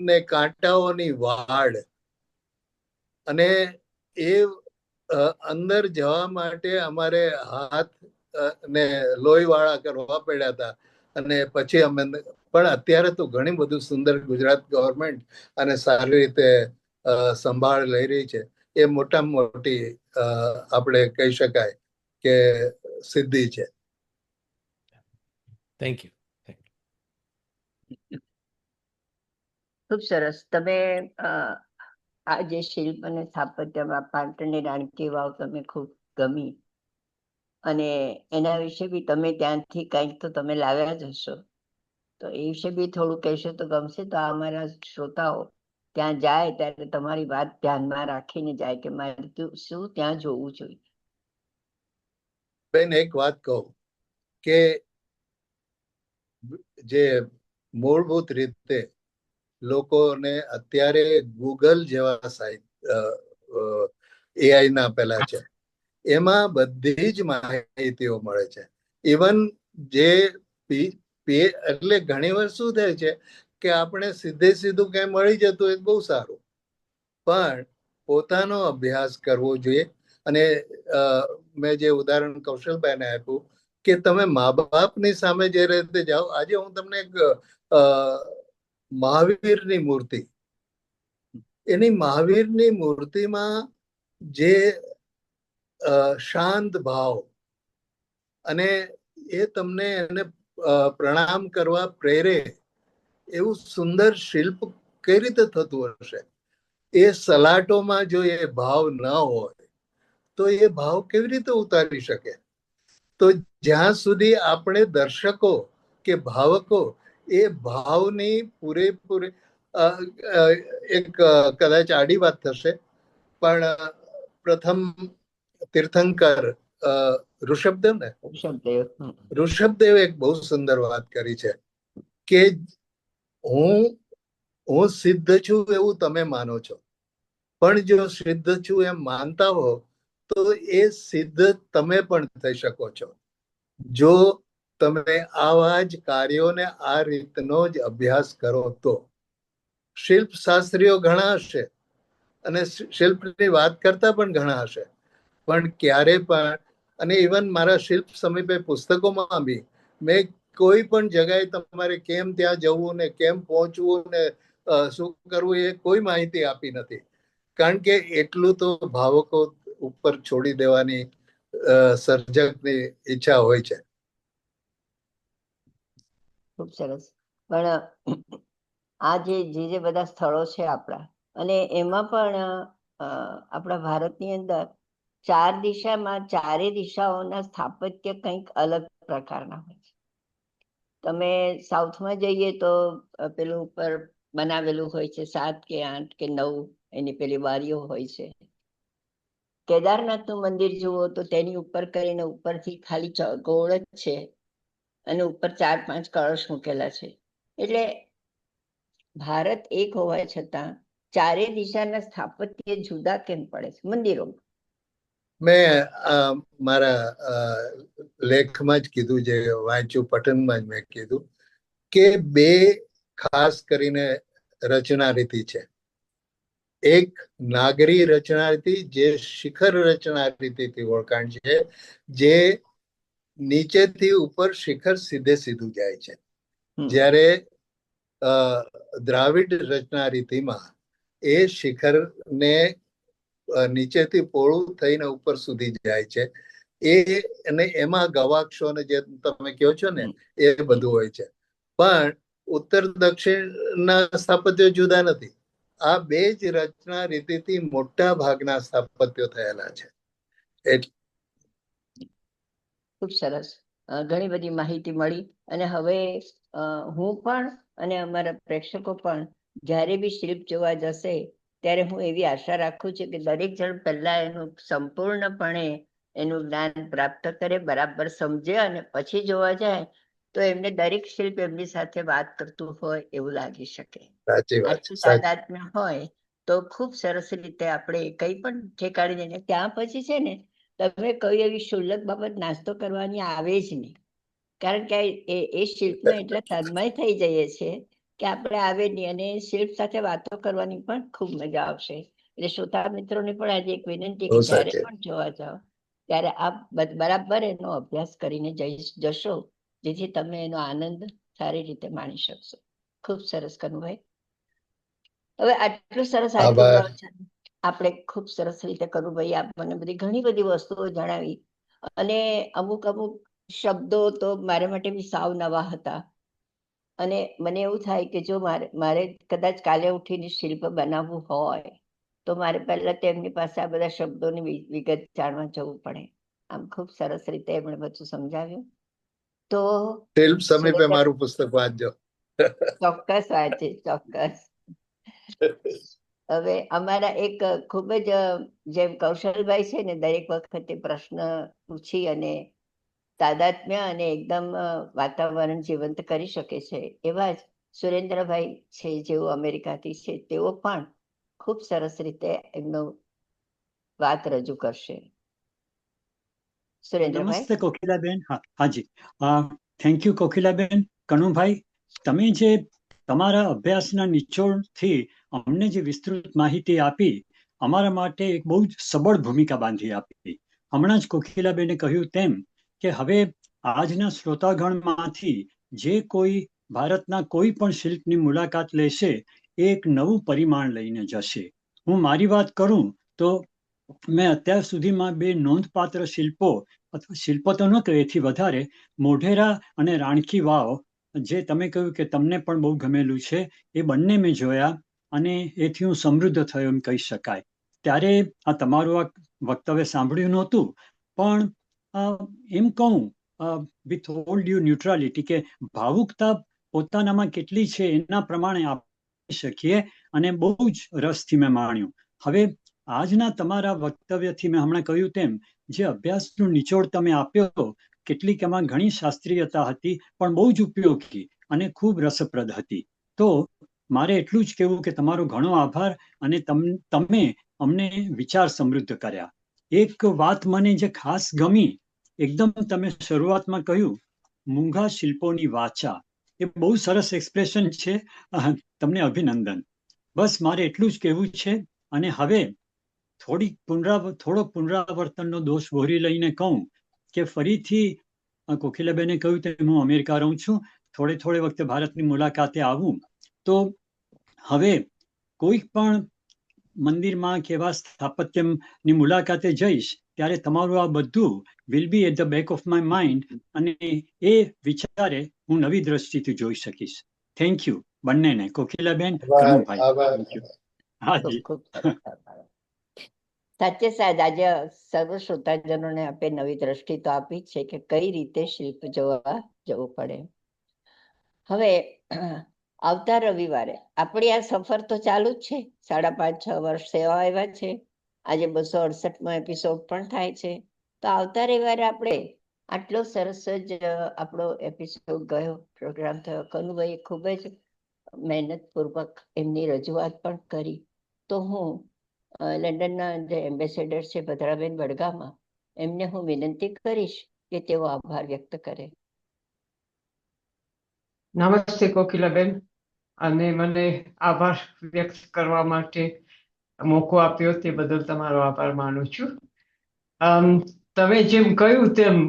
ને કાંટાઓની વાડ, અને એ અંદર જવા માટે અમારે હાથ ને લોહીવાળા કરવા પડ્યા હતા. અને પછી અમે, પણ અત્યારે તો ઘણી બધું સુંદર ગુજરાત ગવર્મેન્ટ અને સારી રીતે સંભાળ લઈ રહી છે. એ મોટામાં મોટી આપણે કહી શકાય કે સિદ્ધિ છે. Thank you. ખૂબ સરસ. તમે આ જે શિલ્પ અને સ્થાપત્યમાં પાટણની રાણકી વાવ તમે ખૂબ ગમી, અને એના વિશે બી તમે ત્યાંથી કંઈક તો તમે લાવ્યા જ હશો, તો એ વિશે બી થોડું કહેશો તો ગમશે. તો અમારા શ્રોતાઓ ત્યાં જાય ત્યારે તમારી વાત ધ્યાનમાં રાખીને જાય કે મારે શું ત્યાં જોવું જોઈએ. બેન, એક વાત કહું કે જે મૂળભૂત રીતે લોકોને અત્યારે ગૂગલ જેવા એઆઈ ના પેલા છે, એમાં બધી જ માહિતીઓ મળે છે. ઇવન જે એટલે ઘણી વાર શું થાય છે કે આપણે સીધું ક્યાંય મળી જતું એ બહુ સારું, પણ પોતાનો અભ્યાસ કરવો જોઈએ. અને મેં જે ઉદાહરણ કૌશલભાઈને આપ્યું કે તમે મા બાપની સામે જે રીતે જાઓ, આજે હું તમને એક મહાવીરની મૂર્તિ, એની મહાવીરની મૂર્તિમાં જે શાંત ભાવ અને એ તમને એને પ્રણામ કરવા પ્રેરે એવું સુંદર શિલ્પ કઈ રીતે થતું હશે? એ સલાટોમાં જો એ ભાવ ન હોય તો એ ભાવ કેવી રીતે ઉતારી શકે? તો જ્યાં સુધી આપણે દર્શકો કે ભાવકો એ ભાવની પૂરેપૂરી એક કદાચ આડી વાત થશે, પણ પ્રથમ તીર્થંકર ઋષભદેવ ને ઋષભદેવ એક બહુ સુંદર વાત કરી છે કે હું સિદ્ધ છું એવું તમે માનો છો, પણ જો સિદ્ધ છું એમ માનતા હો તો એ સિદ્ધ તમે પણ થઈ શકો છો જો તમે આવા જ કાર્યોને આ રીતનો જ અભ્યાસ કરો તો. શિલ્પ શાસ્ત્રીઓ ઘણા હશે અને શિલ્પની વાત કરતા પણ ઘણા હશે, પણ ક્યારે પણ, અને ઇવન મારા શિલ્પ સમીપે પુસ્તકોમાં બી મેં કોઈ પણ જગ્યાએ તમારે કેમ ત્યાં જવું ને કેમ પહોંચવું ને શું કરવું એ કોઈ માહિતી આપી નથી, કારણ કે એટલું તો ભાવકો ઉપર છોડી દેવાની સર્જકની ઈચ્છા હોય છે. ખૂબ સરસ. પણ આ જે બધા સ્થળો છે આપણા, અને એમાં પણ આપણા ભારતની અંદર 4 દિશામાં 4 દિશાઓના સ્થાપત્ય કંઈક અલગ પ્રકારના હોય છે. તમે સાઉથમાં જઈએ તો પેલું ઉપર બનાવેલું હોય છે 7 કે 8 કે 9 એની પેલી બારીઓ હોય છે. કેદારનાથનું મંદિર જુઓ તો તેની ઉપર કરીને ઉપરથી ખાલી ગોળ જ છે અને ઉપર 4-5 કળશ મૂકેલા છે. એટલે ભારત એક હોવા છતાં 4 દિશાના સ્થાપત્ય જુદા કેમ પડે છે મંદિરોમાં? મેં મારા લેખમાં જ કીધું, જે વાંચ્યું પઠનમાં જ મેં કીધું કે 2 ખાસ કરીને રચના રીતિ છે. એક નાગરી રચના રીતિ, જે શિખર રચના રીતિથી ઓળખાણ છે, જે નીચેથી ઉપર શિખર સીધું જાય છે. જ્યારે દ્રાવિડ રચના રીતિમાં એ શિખરને નીચેથી પોળું થઈને ઉપર સુધી જાય છે. અને એમાં ગવાક્ષો ને જે તમે કહો છો ને એ બધું હોય છે, પણ ઉત્તર દક્ષિણના સ્થાપત્યો જુદા નથી. આ 2 જ રચના રીતિથી મોટા ભાગના સ્થાપત્યો થયેલા છે. ખૂબ સરસ. ઘણી બધી માહિતી મળી, અને હવે હું પણ અને અમારા પ્રેક્ષકો પણ જ્યારે બી શિલ્પ જોવા જશે ત્યારે હું એવી આશા રાખું છું કે દરેક જણ પહેલા એનું સંપૂર્ણપણે એનું જ્ઞાન પ્રાપ્ત કરે, બરાબર સમજે, અને પછી જોવા જાય તો એમને દરેક શિલ્પ એમની સાથે વાત કરતું હોય એવું લાગી શકે. આટલું તાદાત્મ્ય હોય તો ખૂબ સરસ રીતે આપણે કંઈ પણ ઠેકાડી દઈએ. ત્યાં પછી છે ને તમે કઈ એવી ક્ષુલ્લક બાબત નાસ્તો કરવાની આવે જ નહીં, કારણ કે એ શિલ્પમાં એટલા તન્મય થઈ જઈએ છે કે આપણે આવે નહીં, અને શિલ્પ સાથે વાતો કરવાની પણ ખૂબ મજા આવશે. એટલે શ્રોતા મિત્રોને પણ આજે એક વિનંતી કે જ્યારે પણ જોવા જાઓ ત્યારે આપ બરાબર એનો અભ્યાસ કરીને જશો, જેથી તમે એનો આનંદ સારી રીતે માણી શકશો. ખૂબ સરસ કનુભાઈ. હવે આટલું સરસ આપણે ખૂબ સરસ રીતે કરું ભાઈ, આપ મને ઘણી બધી વસ્તુઓ જણાવી, અને અમુક શબ્દો તો મારા માટે બી સાવ નવા હતા. અને મને એવું થાય કે જો મારે કદાચ કાલે ઉઠીને શિલ્પ બનાવવું હોય તો મારે પહેલા તેમની પાસે આ બધા શબ્દોની વિગત જાણવા જવું પડે. આમ ખૂબ સરસ રીતે એમણે બધું સમજાવ્યું. તો શિલ્પ સમીપે મારું પુસ્તક વાંચજો. ચોક્કસ વાંચે, ચોક્કસ. હવે અમારા એક ખૂબ જ જેમ કૌશલભાઈ છે ને દરેક વખતે પ્રશ્ન પૂછી અને તાદાત્મ્ય અને એકદમ વાતાવરણ જીવંત કરી શકે છે, એવા જ સુરેન્દ્રભાઈ છે જેઓ અમેરિકાથી છે, તેઓ પણ ખૂબ સરસ રીતે એમનો વાત રજૂ કરશે. સુરેન્દ્રભાઈ. નમસ્તે કોકિલાબેન. હાજી, થેન્ક યુ કોકિલાબેન. કનુભાઈ, તમે જે તમારા અભ્યાસના નિચોડથી અમને જે વિસ્તૃત માહિતી આપી, અમારા માટે એક બહુ જ સબળ ભૂમિકા બાંધી આપી. હમણાં જ કોકિલાબેને કહ્યું તેમ કે હવે આજના શ્રોતાગણમાંથી જે કોઈ ભારતના કોઈ પણ શિલ્પની મુલાકાત લેશે એ એક નવું પરિમાણ લઈને જશે. હું મારી વાત કરું તો મેં અત્યાર સુધીમાં 2 નોંધપાત્ર શિલ્પો અથવા શિલ્પો તો ન કહે એથી વધારે મોઢેરા અને રાણકી વાવ, જે તમે કહ્યું કે તમને પણ બહુ ગમેલું છે, એ બંને મેં જોયા અને એથી હું સમૃદ્ધ થયો એમ કહી શકાય. ત્યારે આ તમારું આ વક્તવ્ય સાંભળ્યું નહોતું, પણ એમ કહું વિથ ઓલ ડ્યુ ન્યુટ્રાલિટી કે ભાવુકતા પોતાનામાં કેટલી છે એના પ્રમાણે આપી શકીએ અને બહુ જ રસથી મેં માણ્યું. હવે આજના તમારા વક્તવ્યથી મેં હમણાં કહ્યું તેમ જે અભ્યાસનું નિચોડ તમે આપ્યો, કેટલીક એમાં ઘણી શાસ્ત્રીયતા હતી પણ બહુ જ ઉપયોગી અને ખૂબ રસપ્રદ હતી. તો મારે એટલું જ કહેવું કે તમારો ઘણો આભાર અને તમે અમને વિચાર સમૃદ્ધ કર્યા. એક વાત મને જે ખાસ ગમી, એકદમ તમે શરૂઆતમાં કહ્યું મૂંગા શિલ્પોની વાચા, એ બહુ સરસ એક્સપ્રેશન છે. તમને અભિનંદન. બસ મારે એટલું જ કહેવું છે. અને હવે થોડો પુનરાવર્તનનો દોષ વહોરી લઈને કહું કે ફરીથી કોકિલાબેને કહ્યું તેમ હું અમેરિકા રહું છું, થોડે વખતે ભારતની મુલાકાતે આવું તો હવે કોઈક પણ મંદિરમાં કે એવા સ્થાપત્યની મુલાકાતે જઈશ ત્યારે તમારું આ બધું will be at the back of my mind અને એ વિચારે હું નવી દ્રષ્ટિથી જોઈ શકીશ. થેન્ક યુ બંનેને, કોકિલાબેન, કનુભાઈ. હાજી. સાચે સાચ આજે સર્વ શ્રોતાજનોને આપે નવી દ્રષ્ટિ તો આપી છે કે કઈ રીતે શિલ્પ જોવા જવું પડે. હવે આવતા રવિવારે આપણી આ સફર તો ચાલુ જ છે. 5.5-6 વર્ષ સેવા આવ્યા છે. આજે 268મો એપિસોડ પણ થાય છે. તો આવતા રવિવારે આપણે આટલો સરસ જ આપણો એપિસોડ ગયો, પ્રોગ્રામ થયો. કનુભાઈએ ખૂબ જ મહેનતપૂર્વક એમની રજૂઆત પણ કરી. તો હું લંડનના જે એમ્બેસેડર છે ભદ્રાબેન વડગામા, એમને હું વિનંતી કરીશ કે તેઓ આભાર વ્યક્ત કરે. નમસ્તે કોકિલાબેન, અને મને આભાર વ્યક્ત કરવા માટે મોકો આપ્યો તે બદલ તમારો આભાર માનું છું. તમે જેમ કહ્યું તેમ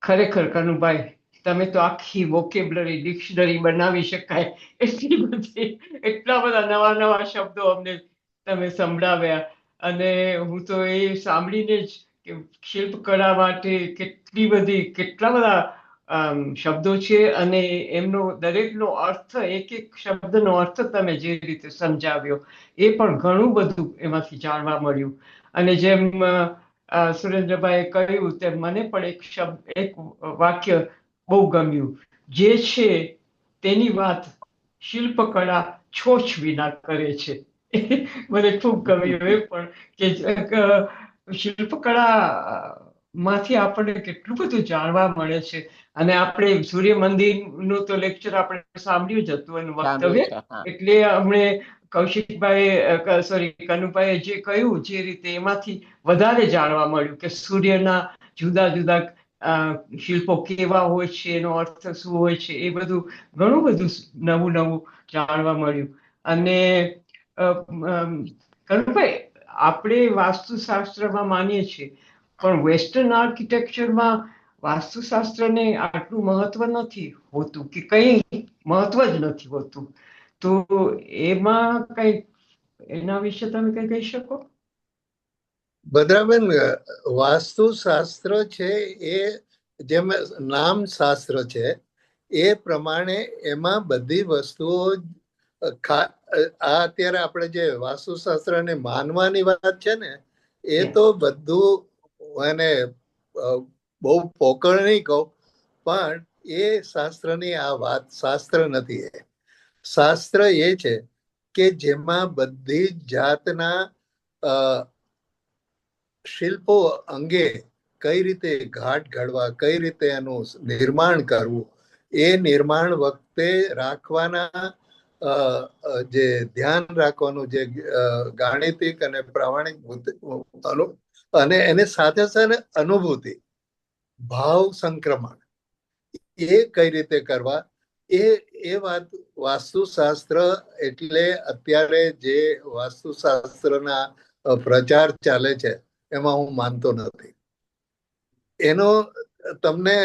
ખરેખર કનુભાઈ, તમે તો આખી વોકેબ્લરી ડિક્શનરી બનાવી શકાય એટલા બધા નવા શબ્દો અમને તમે સંભળાવ્યા. અને હું તો એ સાંભળીને જ કે શિલ્પકળા માટે કેટલા બધા શબ્દો છે અને એમનો દરેકનો અર્થ, એક શબ્દનો અર્થ તમે જે રીતે સમજાવ્યો એ પણ ઘણું બધું એમાંથી જાણવા મળ્યું. અને જેમ સુરેન્દ્રભાઈએ કહ્યું તેમ મને પણ એક વાક્ય બહુ ગમ્યું, જે છે તેની વાત શિલ્પકળા છોછ વિના કરે છે. મને ખૂબ ગમ્યું એ પણ કે શિલ્પકળા માંથી આપણને કેટલું બધું જાણવા મળે છે. અને આપણે સૂર્ય મંદિરનું તો લેક્ચર આપણે સાંભળ્યું જ હતું એનું વક્તવ્ય, એટલે અમને કનુભાઈએ જે કહ્યું જે રીતે એમાંથી વધારે જાણવા મળ્યું કે સૂર્યના જુદા જુદા શિલ્પો કેવા હોય છે, એનો અર્થ શું હોય છે, એ બધું ઘણું બધું નવું જાણવા મળ્યું. અને કનુભાઈ, આપણે વાસ્તુશાસ્ત્રમાં માનીએ છીએ પણ વેસ્ટર્ન આર્કિટેક્ચરમાં વાસ્તુશાસ્ત્રને આટલું મહત્વ નથી હોતું કે કંઈ મહત્વ જ નથી હોતું. તો એમાં કઈ એના વિશે તમે કઈ કહી શકો? ભદ્રાબેન, વાસ્તુશાસ્ત્ર છે એ જેમ નામ શાસ્ત્ર છે એ પ્રમાણે એમાં બધી વસ્તુઓ અત્યારે આપણે જે વાસ્તુશાસ્ત્રને માનવાની વાત છે ને, એ તો બધું એને બહુ પોકળ નહીં કહું, પણ એ શાસ્ત્રની આ વાત શાસ્ત્ર નથી. એ શાસ્ત્ર એ છે કે જેમાં બધી જાતના શિલ્પો અંગે કઈ રીતે ઘાટ ઘડવા, કઈ રીતે એનું નિર્માણ કરવું, એ નિર્માણ વખતે રાખવાના જે ધ્યાન રાખવાનું, જે ગાણિતિક અને પ્રામાણિક અને એને સાથે સાથે અનુભૂતિ, ભાવ સંક્રમણ, એ કઈ રીતે કરવા, એ વાત વાસ્તુશાસ્ત્ર એટલે અત્યારે જે વાસ્તુશાસ્ત્રના પ્રચાર ચાલે છે એમાં હું માનતો નથી. એનો તમને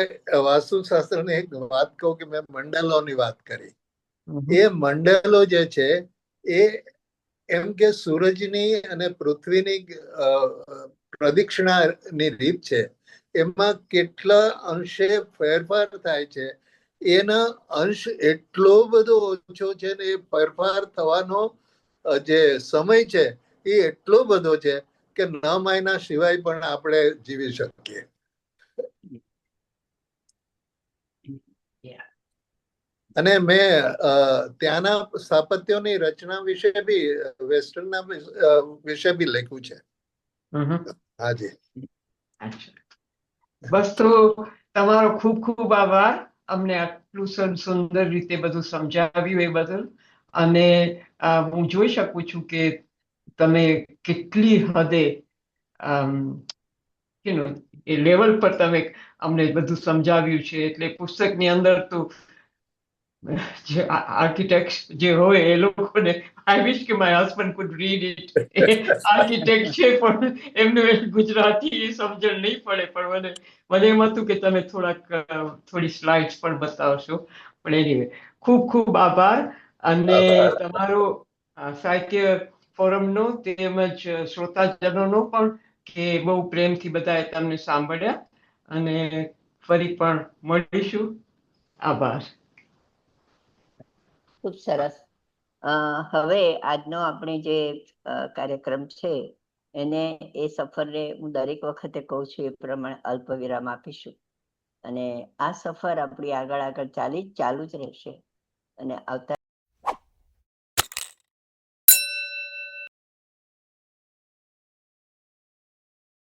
વાસ્તુશાસ્ત્રની એક વાત કહું કે મેં મંડલોની વાત કરી. એ મંડલો જે છે એ એમ કે સૂરજની અને પૃથ્વીની પ્રદક્ષિણાની રીત છે, એમાં કેટલા અંશે ફેરફાર થાય છે. એના અંશ એટલો બધો ઓછો છે ને એ ફેરફાર થવાનો જે સમય છે એ એટલો બધો છે કે 9 મહિના સિવાય પણ આપણે જીવી શકીએ. અને મેં ત્યાંના સ્થાપત્યોની રચના વિશે બી, વેસ્ટર્નના વિશે બી લખ્યું છે. હાજી. બસ તો તમારો ખૂબ ખૂબ આભાર અમને આટલું સુંદર રીતે બધું સમજાવ્યું એ બદલ. અને હું જોઈ શકું છું કે તમે કેટલી હદે એ લેવલ પર તમે અમને બધું સમજાવ્યું છે. એટલે પુસ્તકની અંદર તો જે આર્કિટેક્ટ જે હોય એ લોકોને આઈ વિશ કે my husband food read it. A architect છે પણ એમને ગુજરાતી સમજણ નહીં પડે, પણ મને એમ હતું કે તમે થોડી સ્લાઇડ્સ પણ બતાવશો. પણ એનીવે ખૂબ ખૂબ આભાર. અને તમારો સાહિત્ય ફોરમનો તેમજ શ્રોતાજનોનો પણ કે બહુ પ્રેમથી બધાએ તમને સાંભળ્યા. અને ફરી પણ મળીશું. આભાર. ખૂબ સરસ. હવે આજનો આપણે જે કાર્યક્રમ છે એને, એ સફરને હું દરેક વખતે કહું છું એ પ્રમાણે અલ્પ વિરામ આપીશું. અને આ સફર આપણી આગળ ચાલુ જ રહેશે. અને આવતા